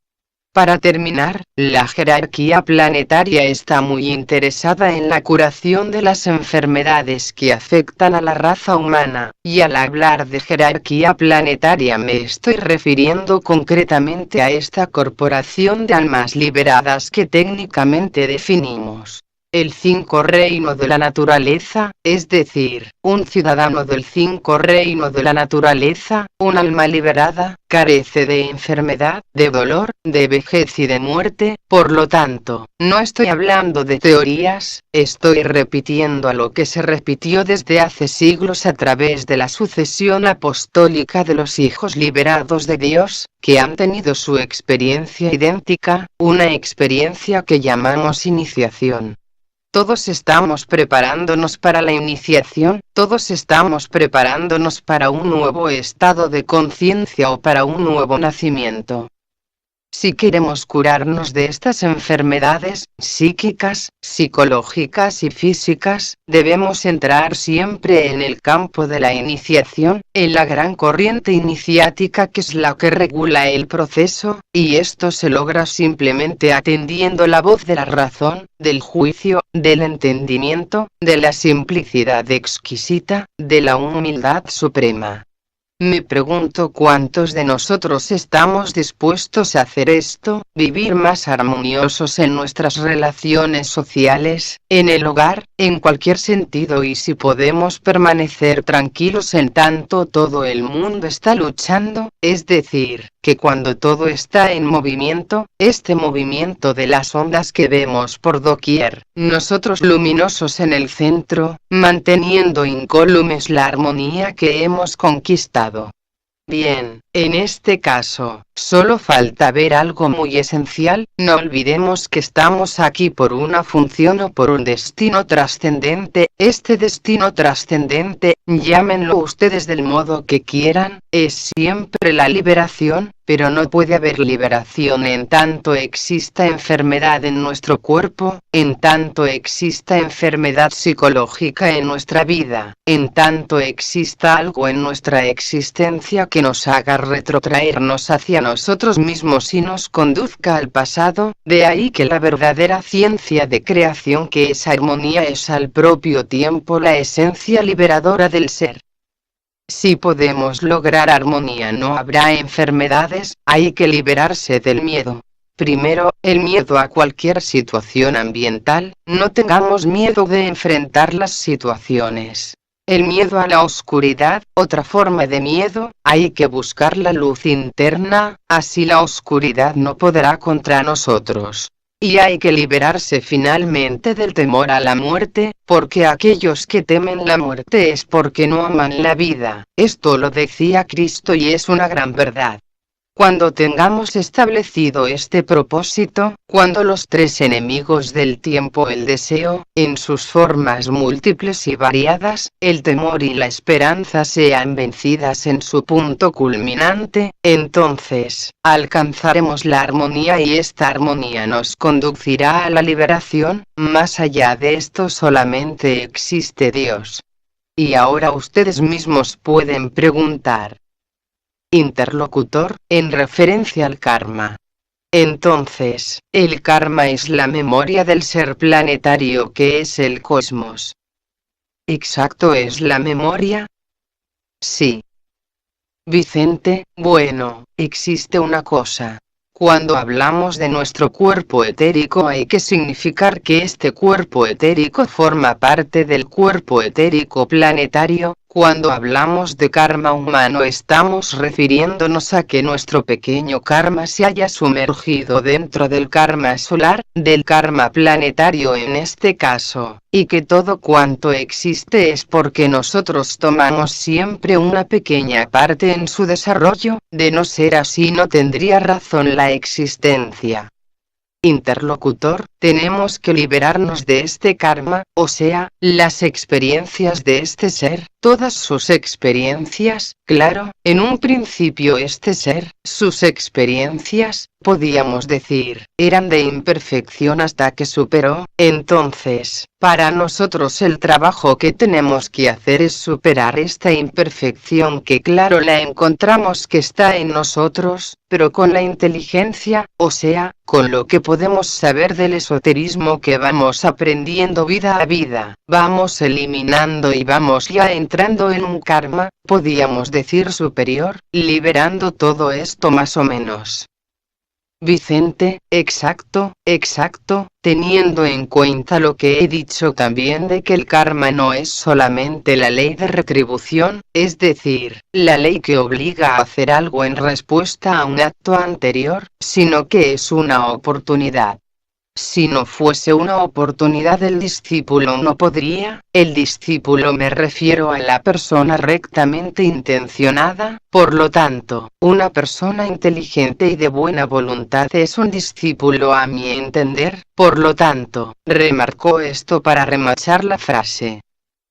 A: Para terminar, la jerarquía planetaria está muy interesada en la curación de las enfermedades que afectan a la raza humana, y al hablar de jerarquía planetaria me estoy refiriendo concretamente a esta corporación de almas liberadas que técnicamente definimos. El 5 reino de la naturaleza, es decir, un ciudadano del 5 reino de la naturaleza, un alma liberada, carece de enfermedad, de dolor, de vejez y de muerte. Por lo tanto, no estoy hablando de teorías, estoy repitiendo a lo que se repitió desde hace siglos a través de la sucesión apostólica de los hijos liberados de Dios, que han tenido su experiencia idéntica, una experiencia que llamamos iniciación. Todos estamos preparándonos para la iniciación, todos estamos preparándonos para un nuevo estado de conciencia o para un nuevo nacimiento. Si queremos curarnos de estas enfermedades psíquicas, psicológicas y físicas, debemos entrar siempre en el campo de la iniciación, en la gran corriente iniciática que es la que regula el proceso, y esto se logra simplemente atendiendo la voz de la razón, del juicio, del entendimiento, de la simplicidad exquisita, de la humildad suprema. Me pregunto cuántos de nosotros estamos dispuestos a hacer esto, vivir más armoniosos en nuestras relaciones sociales, en el hogar, en cualquier sentido, y si podemos permanecer tranquilos en tanto todo el mundo está luchando, es decir, que cuando todo está en movimiento, este movimiento de las ondas que vemos por doquier, nosotros luminosos en el centro, manteniendo incólumes la armonía que hemos conquistado. Bien, en este caso, solo falta ver algo muy esencial. No olvidemos que estamos aquí por una función o por un destino trascendente. Este destino trascendente, llámenlo ustedes del modo que quieran, es siempre la liberación, pero no puede haber liberación en tanto exista enfermedad en nuestro cuerpo, en tanto exista enfermedad psicológica en nuestra vida, en tanto exista algo en nuestra existencia que nos haga retrotraernos hacia nosotros mismos y nos conduzca al pasado. De ahí que la verdadera ciencia de creación, que es armonía, es al propio tiempo la esencia liberadora del ser. Si podemos lograr armonía, no habrá enfermedades. Hay que liberarse del miedo. Primero, el miedo a cualquier situación ambiental. No tengamos miedo de enfrentar las situaciones. El miedo a la oscuridad, otra forma de miedo, hay que buscar la luz interna, así la oscuridad no podrá contra nosotros. Y hay que liberarse finalmente del temor a la muerte, porque aquellos que temen la muerte es porque no aman la vida. Esto lo decía Cristo y es una gran verdad. Cuando tengamos establecido este propósito, cuando los tres enemigos del tiempo, el deseo, en sus formas múltiples y variadas, el temor y la esperanza, sean vencidas en su punto culminante, entonces, alcanzaremos la armonía y esta armonía nos conducirá a la liberación. Más allá de esto solamente existe Dios. Y ahora ustedes mismos pueden preguntar: interlocutor, en referencia al karma. Entonces, el karma es la memoria del ser planetario que es el cosmos. ¿Exacto es la memoria? Sí. Vicente, bueno, existe una cosa. Cuando hablamos de nuestro cuerpo etérico, hay que significar que este cuerpo etérico forma parte del cuerpo etérico planetario. Cuando hablamos de karma humano, estamos refiriéndonos a que nuestro pequeño karma se haya sumergido dentro del karma solar, del karma planetario en este caso, y que todo cuanto existe es porque nosotros tomamos siempre una pequeña parte en su desarrollo. De no ser así, no tendría razón la existencia. Interlocutor, tenemos que liberarnos de este karma, o sea, las experiencias de este ser, todas sus experiencias. Claro, en un principio este ser, sus experiencias, podíamos decir, eran de imperfección hasta que superó. Entonces, para nosotros el trabajo que tenemos que hacer es superar esta imperfección, que claro la encontramos que está en nosotros, pero con la inteligencia, o sea, con lo que podemos saber del esoterismo que vamos aprendiendo vida a vida, vamos eliminando y vamos ya entrando en un karma, podíamos decir superior, liberando todo esto más o menos. Vicente, exacto, teniendo en cuenta lo que he dicho también de que el karma no es solamente la ley de retribución, es decir, la ley que obliga a hacer algo en respuesta a un acto anterior, sino que es una oportunidad. Si no fuese una oportunidad, el discípulo no podría. El discípulo, me refiero a la persona rectamente intencionada. Por lo tanto, una persona inteligente y de buena voluntad es un discípulo, a mi entender. Por lo tanto, remarcó esto para remachar la frase.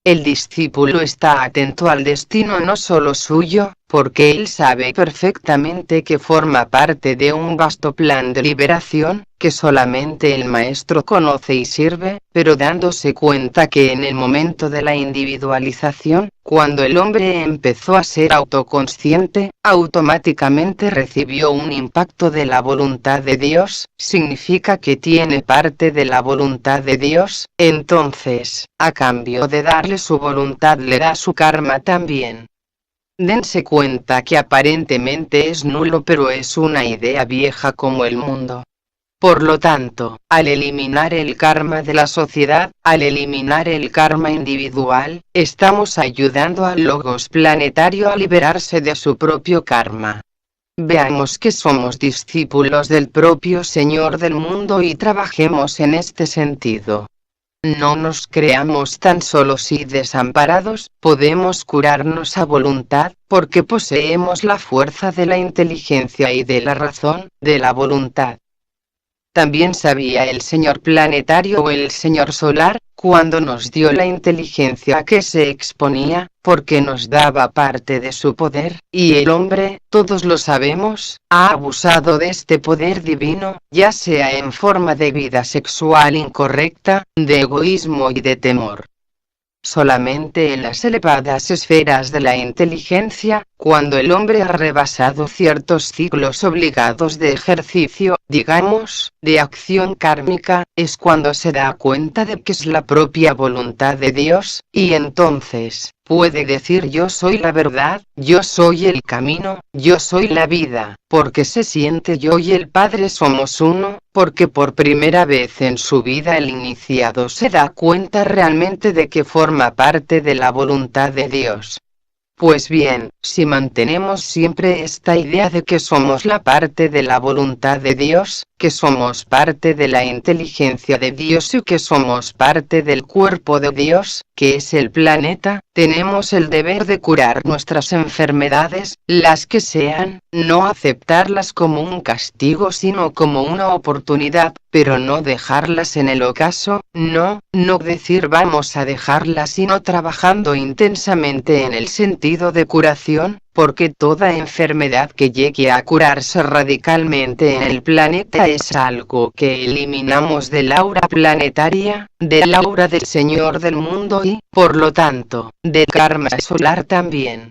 A: El discípulo está atento al destino no solo suyo, porque él sabe perfectamente que forma parte de un vasto plan de liberación, que solamente el maestro conoce y sirve, pero dándose cuenta que en el momento de la individualización, cuando el hombre empezó a ser autoconsciente, automáticamente recibió un impacto de la voluntad de Dios, significa que tiene parte de la voluntad de Dios, entonces, a cambio de darle su voluntad le da su karma también. Dense cuenta que aparentemente es nulo, pero es una idea vieja como el mundo. Por lo tanto, al eliminar el karma de la sociedad, al eliminar el karma individual, estamos ayudando al logos planetario a liberarse de su propio karma. Veamos que somos discípulos del propio Señor del mundo y trabajemos en este sentido. No nos creamos tan solos y desamparados, podemos curarnos a voluntad, porque poseemos la fuerza de la inteligencia y de la razón, de la voluntad. También sabía el Señor planetario o el Señor solar, cuando nos dio la inteligencia a que se exponía, porque nos daba parte de su poder, y el hombre, todos lo sabemos, ha abusado de este poder divino, ya sea en forma de vida sexual incorrecta, de egoísmo y de temor. Solamente en las elevadas esferas de la inteligencia, cuando el hombre ha rebasado ciertos ciclos obligados de ejercicio, digamos, de acción kármica, es cuando se da cuenta de que es la propia voluntad de Dios, y entonces, puede decir yo soy la verdad, yo soy el camino, yo soy la vida, porque se siente yo y el Padre somos uno, porque por primera vez en su vida el iniciado se da cuenta realmente de que forma parte de la voluntad de Dios. Pues bien, si mantenemos siempre esta idea de que somos la parte de la voluntad de Dios, que somos parte de la inteligencia de Dios y que somos parte del cuerpo de Dios, que es el planeta, tenemos el deber de curar nuestras enfermedades, las que sean, no aceptarlas como un castigo sino como una oportunidad, pero no dejarlas en el ocaso, no decir vamos a dejarlas sino trabajando intensamente en el sentido de curación, porque toda enfermedad que llegue a curarse radicalmente en el planeta es algo que eliminamos del aura planetaria, del aura del Señor del mundo y, por lo tanto, del karma solar también.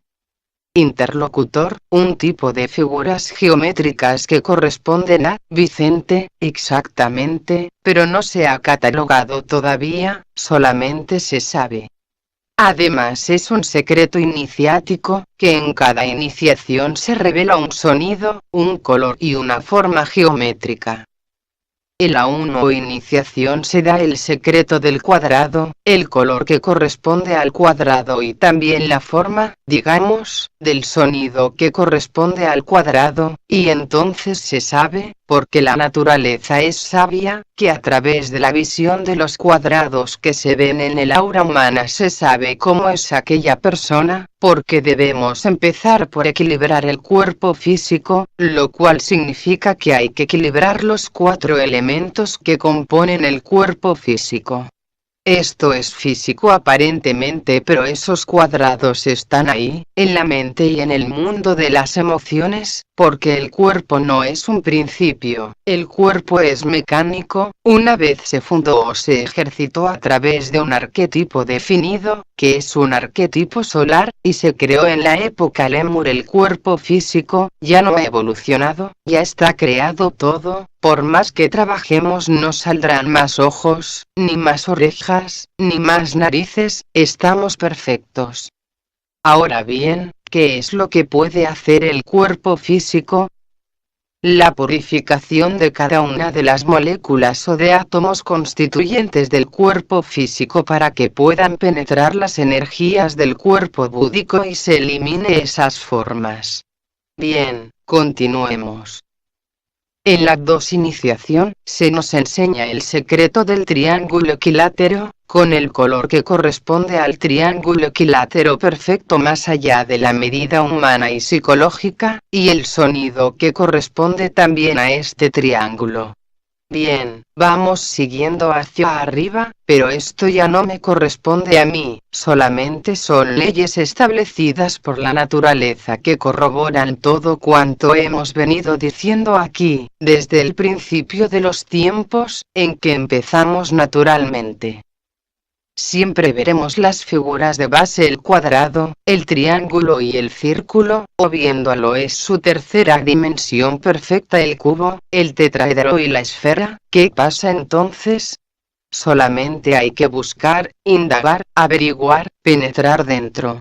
A: Interlocutor, un tipo de figuras geométricas que corresponden a Vicente, exactamente, pero no se ha catalogado todavía, solamente se sabe. Además es un secreto iniciático, que en cada iniciación se revela un sonido, un color y una forma geométrica. En la 1 iniciación se da el secreto del cuadrado, el color que corresponde al cuadrado y también la forma, digamos, del sonido que corresponde al cuadrado, y entonces se sabe, porque la naturaleza es sabia, que a través de la visión de los cuadrados que se ven en el aura humana se sabe cómo es aquella persona, porque debemos empezar por equilibrar el cuerpo físico, lo cual significa que hay que equilibrar los 4 elementos que componen el cuerpo físico. Esto es físico aparentemente, pero esos cuadrados están ahí, en la mente y en el mundo de las emociones, porque el cuerpo no es un principio, el cuerpo es mecánico, una vez se fundó o se ejercitó a través de un arquetipo definido, que es un arquetipo solar, y se creó en la época Lemur el cuerpo físico, ya no ha evolucionado, ya está creado todo. Por más que trabajemos no saldrán más ojos, ni más orejas, ni más narices, estamos perfectos. Ahora bien, ¿qué es lo que puede hacer el cuerpo físico? La purificación de cada una de las moléculas o de átomos constituyentes del cuerpo físico para que puedan penetrar las energías del cuerpo búdico y se elimine esas formas. Bien, continuemos. En la 2 iniciación, se nos enseña el secreto del triángulo equilátero, con el color que corresponde al triángulo equilátero perfecto más allá de la medida humana y psicológica, y el sonido que corresponde también a este triángulo. Bien, vamos siguiendo hacia arriba, pero esto ya no me corresponde a mí, solamente son leyes establecidas por la naturaleza que corroboran todo cuanto hemos venido diciendo aquí, desde el principio de los tiempos, en que empezamos naturalmente. Siempre veremos las figuras de base: el cuadrado, el triángulo y el círculo, o viéndolo es su tercera dimensión perfecta: el cubo, el tetraedro y la esfera. ¿Qué pasa entonces? Solamente hay que buscar, indagar, averiguar, penetrar dentro.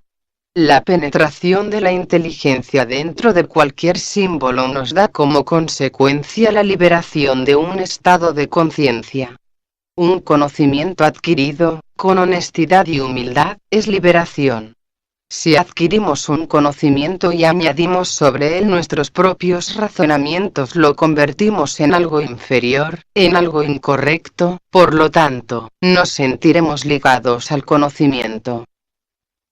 A: La penetración de la inteligencia dentro de cualquier símbolo nos da como consecuencia la liberación de un estado de conciencia. Un conocimiento adquirido, con honestidad y humildad, es liberación. Si adquirimos un conocimiento y añadimos sobre él nuestros propios razonamientos, lo convertimos en algo inferior, en algo incorrecto, por lo tanto, nos sentiremos ligados al conocimiento.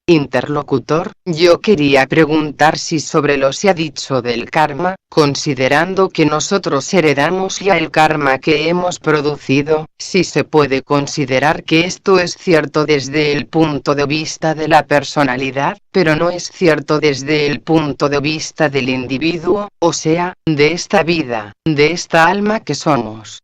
A: Interlocutor: yo quería preguntar si sobre lo se ha dicho del karma, considerando que nosotros heredamos ya el karma que hemos producido, si se puede considerar que esto es cierto desde el punto de vista de la personalidad, pero no es cierto desde el punto de vista del individuo, o sea, de esta vida, de esta alma que somos.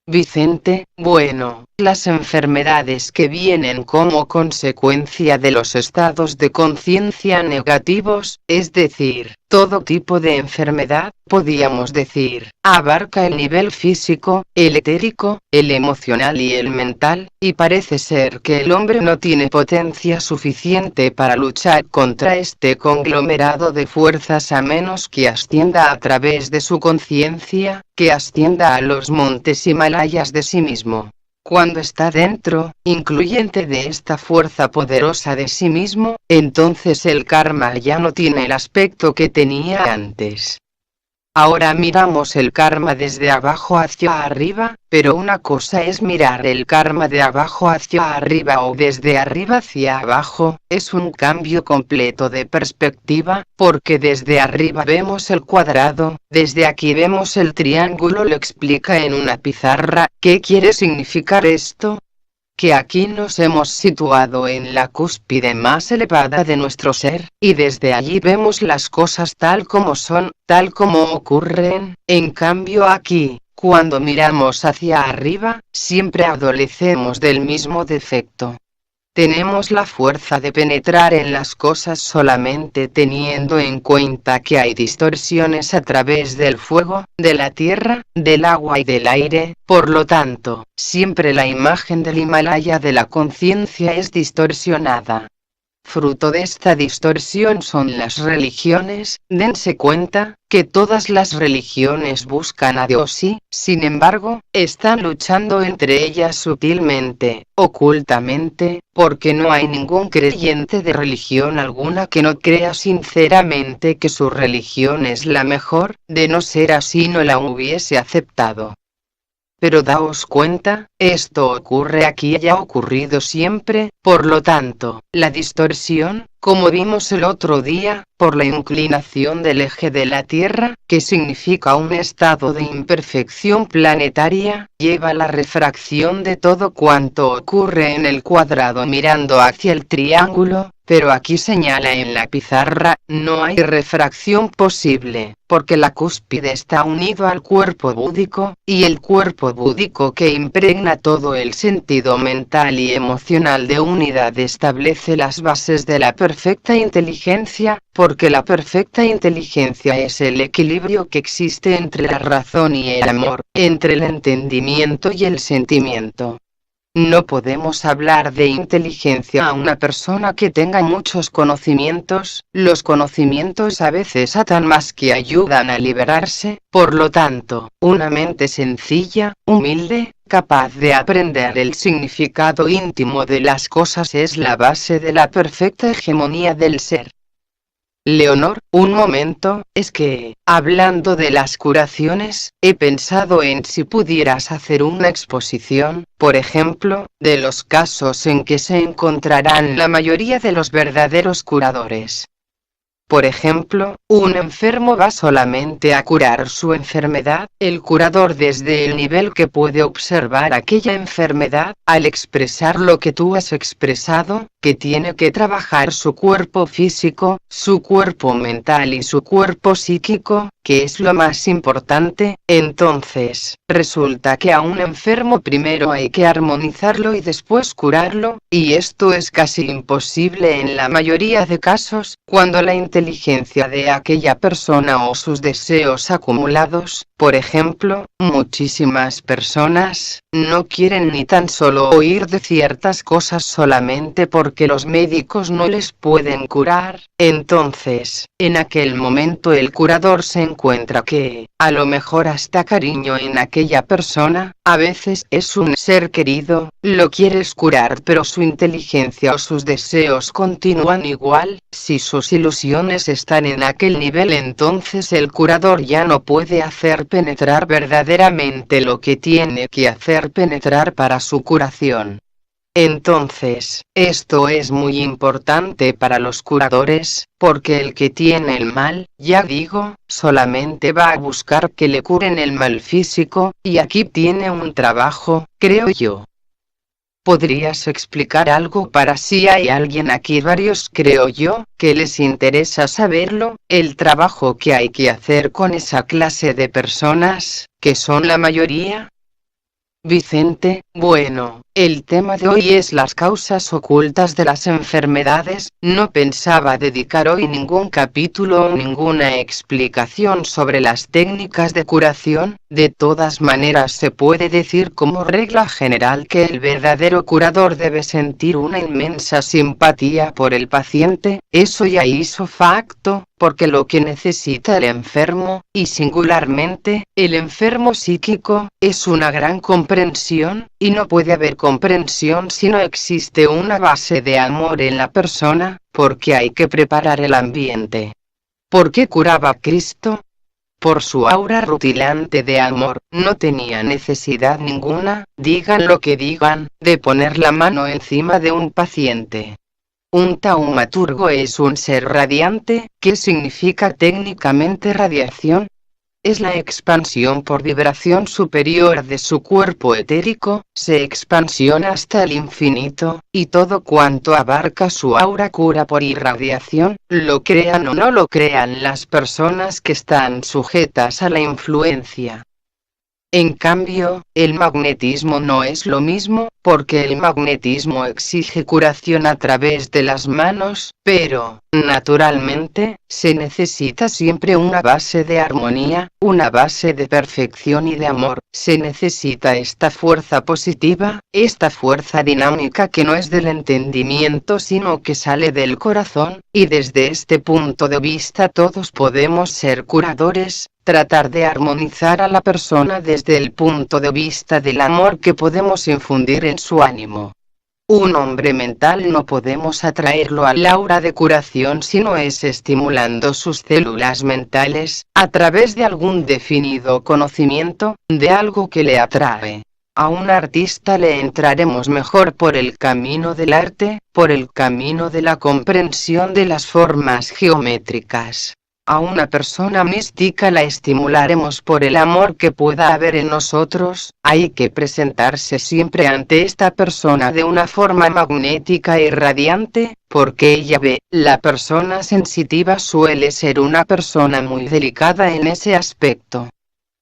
A: Vicente: bueno, las enfermedades que vienen como consecuencia de los estados de conciencia negativos, es decir, todo tipo de enfermedad, podíamos decir, abarca el nivel físico, el etérico, el emocional y el mental, y parece ser que el hombre no tiene potencia suficiente para luchar contra este conglomerado de fuerzas a menos que ascienda a través de su conciencia, que ascienda a los montes Himalayas de sí mismo. Cuando está dentro, incluyente de esta fuerza poderosa de sí mismo, entonces el karma ya no tiene el aspecto que tenía antes. Ahora miramos el karma desde abajo hacia arriba, pero una cosa es mirar el karma de abajo hacia arriba o desde arriba hacia abajo, es un cambio completo de perspectiva, porque desde arriba vemos el cuadrado, desde aquí vemos el triángulo. Lo explica en una pizarra. ¿Qué quiere significar esto? Que aquí nos hemos situado en la cúspide más elevada de nuestro ser, y desde allí vemos las cosas tal como son, tal como ocurren. En cambio aquí, cuando miramos hacia arriba, siempre adolecemos del mismo defecto. Tenemos la fuerza de penetrar en las cosas solamente teniendo en cuenta que hay distorsiones a través del fuego, de la tierra, del agua y del aire. Por lo tanto, siempre la imagen del Himalaya de la conciencia es distorsionada. Fruto de esta distorsión son las religiones. Dense cuenta que todas las religiones buscan a Dios y, sin embargo, están luchando entre ellas sutilmente, ocultamente, porque no hay ningún creyente de religión alguna que no crea sinceramente que su religión es la mejor. De no ser así no la hubiese aceptado. Pero daos cuenta, esto ocurre aquí y ha ocurrido siempre. Por lo tanto, la distorsión, como vimos el otro día, por la inclinación del eje de la Tierra, que significa un estado de imperfección planetaria, lleva a la refracción de todo cuanto ocurre en el cuadrado mirando hacia el triángulo. Pero aquí señala en la pizarra, no hay refracción posible, porque la cúspide está unido al cuerpo búdico, y el cuerpo búdico que impregna todo el sentido mental y emocional de unidad establece las bases de la perfecta inteligencia, porque la perfecta inteligencia es el equilibrio que existe entre la razón y el amor, entre el entendimiento y el sentimiento. No podemos hablar de inteligencia a una persona que tenga muchos conocimientos. Los conocimientos a veces atan más que ayudan a liberarse. Por lo tanto, una mente sencilla, humilde, capaz de aprender el significado íntimo de las cosas es la base de la perfecta hegemonía del ser. Leonor: un momento, es que, hablando de las curaciones, he pensado en si pudieras hacer una exposición, por ejemplo, de los casos en que se encontrarán la mayoría de los verdaderos curadores. Por ejemplo, un enfermo va solamente a curar su enfermedad, el curador desde el nivel que puede observar aquella enfermedad, al expresar lo que tú has expresado, que tiene que trabajar su cuerpo físico, su cuerpo mental y su cuerpo psíquico, que es lo más importante. Entonces, resulta que a un enfermo primero hay que armonizarlo y después curarlo, y esto es casi imposible en la mayoría de casos, cuando la inteligencia de aquella persona o sus deseos acumulados, por ejemplo, muchísimas personas, no quieren ni tan solo oír de ciertas cosas solamente porque los médicos no les pueden curar. Entonces, en aquel momento el curador se encuentra que, a lo mejor hasta cariño en aquella persona, a veces es un ser querido, lo quieres curar pero su inteligencia o sus deseos continúan igual. Si sus ilusiones están en aquel nivel, entonces el curador ya no puede hacer penetrar verdaderamente lo que tiene que hacer penetrar para su curación. Entonces, esto es muy importante para los curadores, porque el que tiene el mal, ya digo, solamente va a buscar que le curen el mal físico, y aquí tiene un trabajo, creo yo. ¿Podrías explicar algo para si hay alguien aquí, varios creo yo, que les interesa saberlo, el trabajo que hay que hacer con esa clase de personas, que son la mayoría? Vicente, bueno, el tema de hoy es las causas ocultas de las enfermedades. No pensaba dedicar hoy ningún capítulo o ninguna explicación sobre las técnicas de curación. De todas maneras se puede decir como regla general que el verdadero curador debe sentir una inmensa simpatía por el paciente, eso ya hizo facto, porque lo que necesita el enfermo, y singularmente, el enfermo psíquico, es una gran comprensión, y no puede haber comprensión si no existe una base de amor en la persona, porque hay que preparar el ambiente. ¿Por qué curaba Cristo? Por su aura rutilante de amor, no tenía necesidad ninguna, digan lo que digan, de poner la mano encima de un paciente. Un taumaturgo es un ser radiante. ¿Qué significa técnicamente radiación? Es la expansión por vibración superior de su cuerpo etérico, se expansiona hasta el infinito, y todo cuanto abarca su aura cura por irradiación, lo crean o no lo crean las personas que están sujetas a la influencia. En cambio, el magnetismo no es lo mismo, porque el magnetismo exige curación a través de las manos, pero, naturalmente, se necesita siempre una base de armonía, una base de perfección y de amor. Se necesita esta fuerza positiva, esta fuerza dinámica que no es del entendimiento sino que sale del corazón, y desde este punto de vista todos podemos ser curadores. Tratar de armonizar a la persona desde el punto de vista del amor que podemos infundir en su ánimo. Un hombre mental no podemos atraerlo al aura de curación si no es estimulando sus células mentales, a través de algún definido conocimiento, de algo que le atrae. A un artista le entraremos mejor por el camino del arte, por el camino de la comprensión de las formas geométricas. A una persona mística la estimularemos por el amor que pueda haber en nosotros. Hay que presentarse siempre ante esta persona de una forma magnética y radiante, porque ella ve. La persona sensitiva suele ser una persona muy delicada en ese aspecto.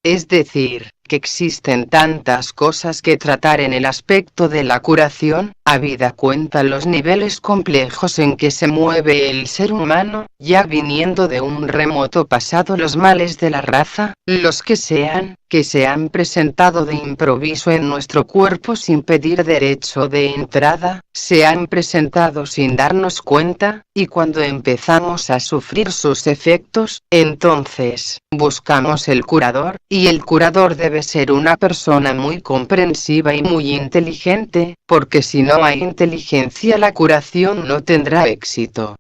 A: Es decir, que existen tantas cosas que tratar en el aspecto de la curación, habida cuenta los niveles complejos en que se mueve el ser humano, ya viniendo de un remoto pasado los males de la raza, los que se han presentado de improviso en nuestro cuerpo sin pedir derecho de entrada, se han presentado sin darnos cuenta, y cuando empezamos a sufrir sus efectos, entonces, buscamos el curador, y el curador debe ser una persona muy comprensiva y muy inteligente, porque si no hay inteligencia la curación no tendrá éxito.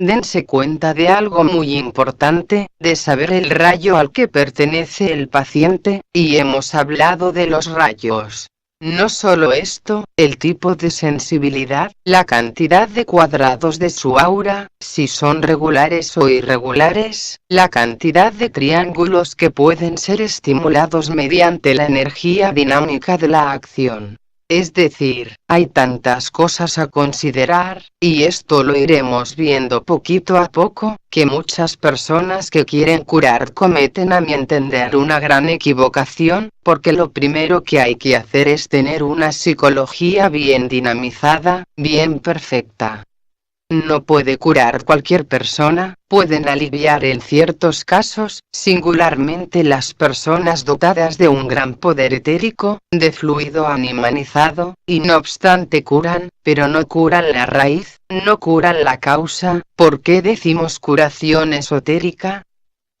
A: Dense cuenta de algo muy importante, de saber el rayo al que pertenece el paciente, y hemos hablado de los rayos. No solo esto, el tipo de sensibilidad, la cantidad de cuadrados de su aura, si son regulares o irregulares, la cantidad de triángulos que pueden ser estimulados mediante la energía dinámica de la acción. Es decir, hay tantas cosas a considerar, y esto lo iremos viendo poquito a poco, que muchas personas que quieren curar cometen a mi entender una gran equivocación, porque lo primero que hay que hacer es tener una psicología bien dinamizada, bien perfecta. No puede curar cualquier persona, pueden aliviar en ciertos casos, singularmente las personas dotadas de un gran poder etérico, de fluido animalizado, y no obstante curan, pero no curan la raíz, no curan la causa. ¿Por qué decimos curación esotérica?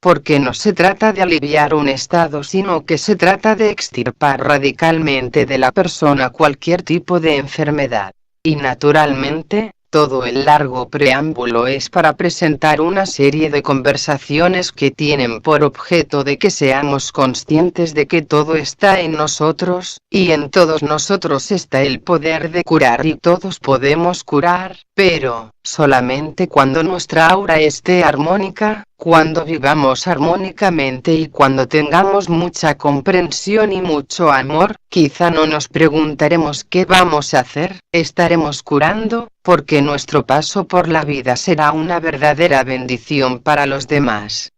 A: Porque no se trata de aliviar un estado, sino que se trata de extirpar radicalmente de la persona cualquier tipo de enfermedad. Y naturalmente, todo el largo preámbulo es para presentar una serie de conversaciones que tienen por objeto de que seamos conscientes de que todo está en nosotros, y en todos nosotros está el poder de curar y todos podemos curar, pero solamente cuando nuestra aura esté armónica, cuando vivamos armónicamente y cuando tengamos mucha comprensión y mucho amor. Quizá no nos preguntaremos qué vamos a hacer, estaremos curando, porque nuestro paso por la vida será una verdadera bendición para los demás.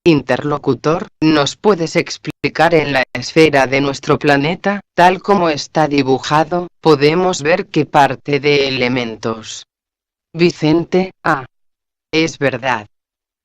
A: Interlocutor, ¿nos puedes explicar en la esfera de nuestro planeta, tal como está dibujado, podemos ver qué parte de elementos? Vicente, es verdad.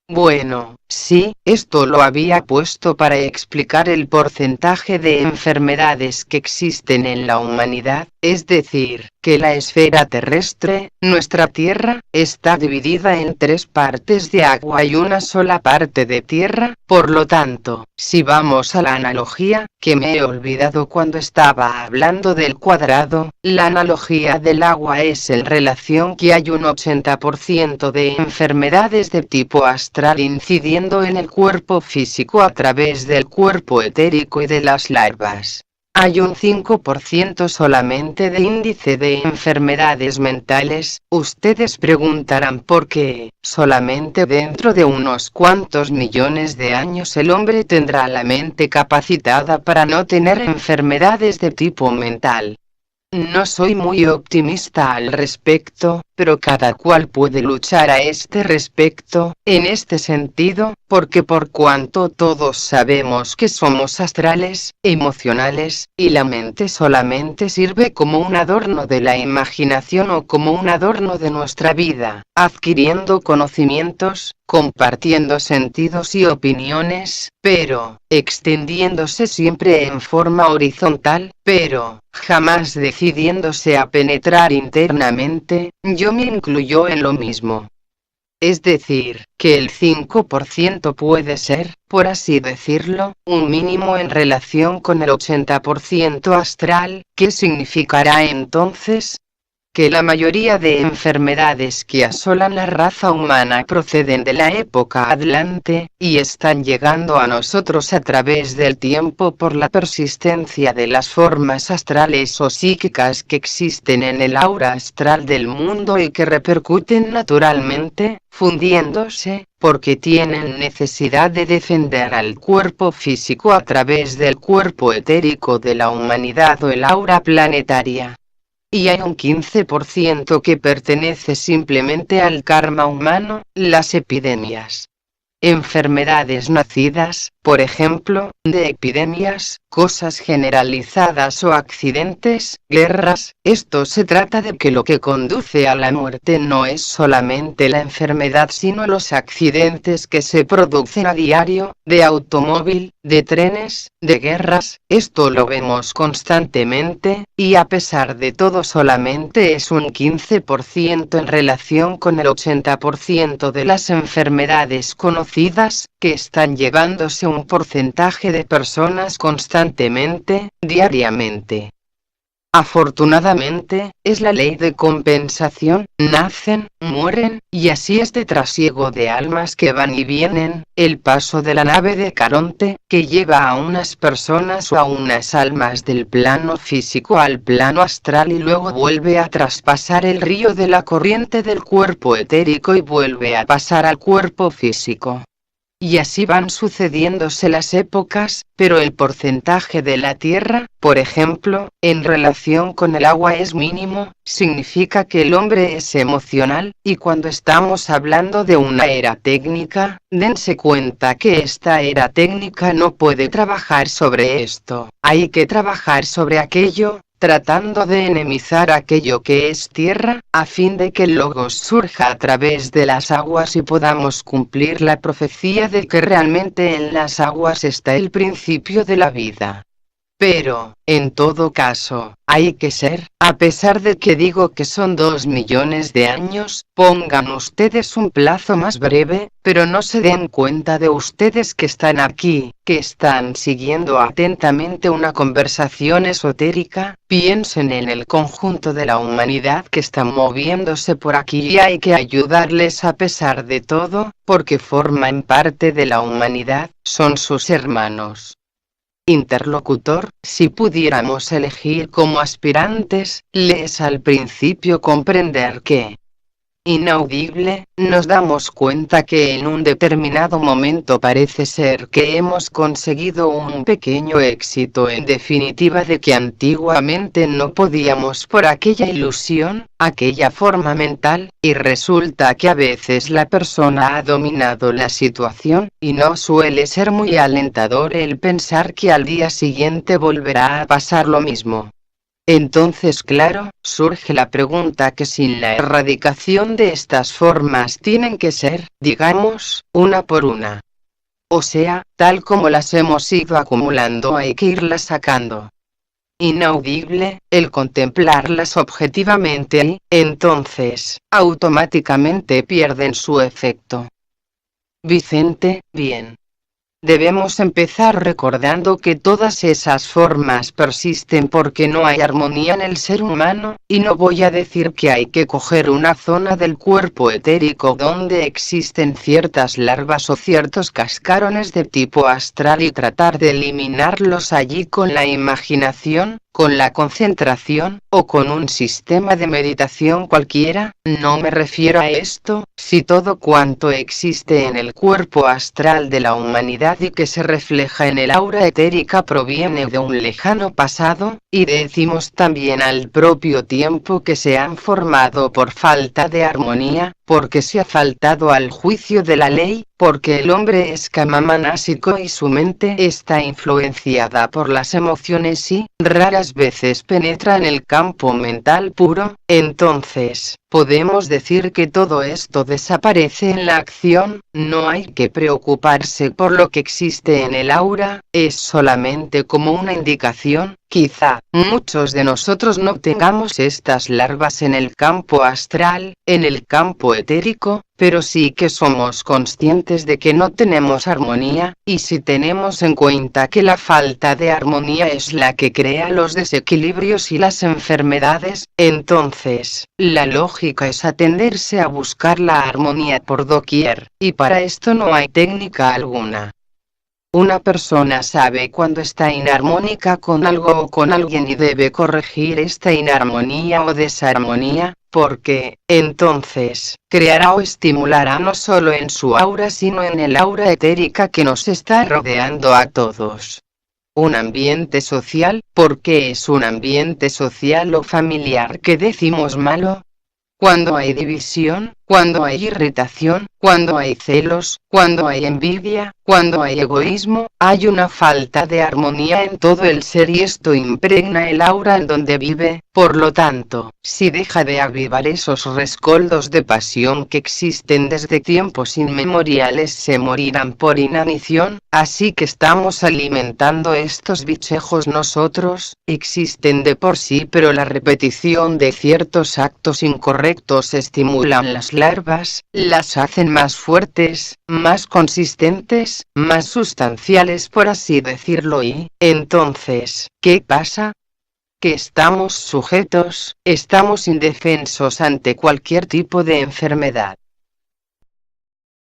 A: Bueno, sí, esto lo había puesto para explicar el porcentaje de enfermedades que existen en la humanidad, es decir, que la esfera terrestre, nuestra Tierra, está dividida en 3 partes de agua y una sola parte de tierra. Por lo tanto, si vamos a la analogía, que me he olvidado cuando estaba hablando del cuadrado, la analogía del agua es en relación que hay un 80% de enfermedades de tipo astral incidiendo en el cuerpo físico a través del cuerpo etérico y de las larvas. Hay un 5% solamente de índice de enfermedades mentales. Ustedes preguntarán por qué, solamente dentro de unos cuantos millones de años el hombre tendrá la mente capacitada para no tener enfermedades de tipo mental. No soy muy optimista al respecto, pero cada cual puede luchar a este respecto, en este sentido, porque por cuanto todos sabemos que somos astrales, emocionales, y la mente solamente sirve como un adorno de la imaginación o como un adorno de nuestra vida, adquiriendo conocimientos, compartiendo sentidos y opiniones, pero extendiéndose siempre en forma horizontal, pero jamás decidiéndose a penetrar internamente. Yo me incluyo en lo mismo. Es decir, que el 5% puede ser, por así decirlo, un mínimo en relación con el 80% astral. ¿Qué significará entonces? Que la mayoría de enfermedades que asolan la raza humana proceden de la época atlante, y están llegando a nosotros a través del tiempo por la persistencia de las formas astrales o psíquicas que existen en el aura astral del mundo y que repercuten naturalmente, fundiéndose, porque tienen necesidad de defender al cuerpo físico a través del cuerpo etérico de la humanidad o el aura planetaria. Y hay un 15% que pertenece simplemente al karma humano, las epidemias. Enfermedades nacidas, por ejemplo, de epidemias, cosas generalizadas o accidentes, guerras. Esto se trata de que lo que conduce a la muerte no es solamente la enfermedad sino los accidentes que se producen a diario, de automóvil, de trenes, de guerras. Esto lo vemos constantemente, y a pesar de todo solamente es un 15% en relación con el 80% de las enfermedades conocidas, que están llevándose un porcentaje de personas constantemente, diariamente. Afortunadamente, es la ley de compensación, nacen, mueren, y así este trasiego de almas que van y vienen, el paso de la nave de Caronte, que lleva a unas personas o a unas almas del plano físico al plano astral y luego vuelve a traspasar el río de la corriente del cuerpo etérico y vuelve a pasar al cuerpo físico. Y así van sucediéndose las épocas, pero el porcentaje de la Tierra, por ejemplo, en relación con el agua es mínimo, significa que el hombre es emocional, y cuando estamos hablando de una era técnica, dense cuenta que esta era técnica no puede trabajar sobre esto, hay que trabajar sobre aquello, tratando de enemizar aquello que es tierra, a fin de que el logos surja a través de las aguas y podamos cumplir la profecía de que realmente en las aguas está el principio de la vida. Pero, en todo caso, hay que ser, a pesar de que digo que son 2 millones de años, pongan ustedes un plazo más breve, pero no se den cuenta de ustedes que están aquí, que están siguiendo atentamente una conversación esotérica, piensen en el conjunto de la humanidad que está moviéndose por aquí y hay que ayudarles a pesar de todo, porque forman parte de la humanidad, son sus hermanos. Interlocutor, si pudiéramos elegir como aspirantes, les al principio comprender que inaudible, nos damos cuenta que en un determinado momento parece ser que hemos conseguido un pequeño éxito en definitiva de que antiguamente no podíamos por aquella ilusión, aquella forma mental, y resulta que a veces la persona ha dominado la situación, y no suele ser muy alentador el pensar que al día siguiente volverá a pasar lo mismo. Entonces claro, surge la pregunta que sin la erradicación de estas formas tienen que ser, digamos, una por una. O sea, tal como las hemos ido acumulando hay que irlas sacando. Inaudible, el contemplarlas objetivamente y, entonces, automáticamente pierden su efecto. Vicente, bien. Debemos empezar recordando que todas esas formas persisten porque no hay armonía en el ser humano, y no voy a decir que hay que coger una zona del cuerpo etérico donde existen ciertas larvas o ciertos cascarones de tipo astral y tratar de eliminarlos allí con la imaginación, con la concentración, o con un sistema de meditación cualquiera, no me refiero a esto, si todo cuanto existe en el cuerpo astral de la humanidad y que se refleja en el aura etérica proviene de un lejano pasado, y decimos también al propio tiempo que se han formado por falta de armonía, porque se ha faltado al juicio de la ley, porque el hombre es camamanásico y su mente está influenciada por las emociones y, raras veces penetra en el campo mental puro, entonces, podemos decir que todo esto desaparece en la acción, no hay que preocuparse por lo que existe en el aura, es solamente como una indicación. Quizá, muchos de nosotros no tengamos estas larvas en el campo astral, en el campo etérico, pero sí que somos conscientes de que no tenemos armonía, y si tenemos en cuenta que la falta de armonía es la que crea los desequilibrios y las enfermedades, entonces, la lógica es atenderse a buscar la armonía por doquier, y para esto no hay técnica alguna. Una persona sabe cuando está inarmónica con algo o con alguien y debe corregir esta inarmonía o desarmonía, porque, entonces, creará o estimulará no solo en su aura sino en el aura etérica que nos está rodeando a todos. Un ambiente social, ¿por qué es un ambiente social o familiar que decimos malo? Cuando hay división, cuando hay irritación, cuando hay celos, cuando hay envidia, cuando hay egoísmo, hay una falta de armonía en todo el ser y esto impregna el aura en donde vive, por lo tanto, si deja de avivar esos rescoldos de pasión que existen desde tiempos inmemoriales se morirán por inanición, así que estamos alimentando estos bichejos nosotros, existen de por sí pero la repetición de ciertos actos incorrectos estimulan las larvas, las hacen más fuertes, más consistentes, más sustanciales por así decirlo y, entonces, ¿qué pasa? que estamos sujetos, estamos indefensos ante cualquier tipo de enfermedad.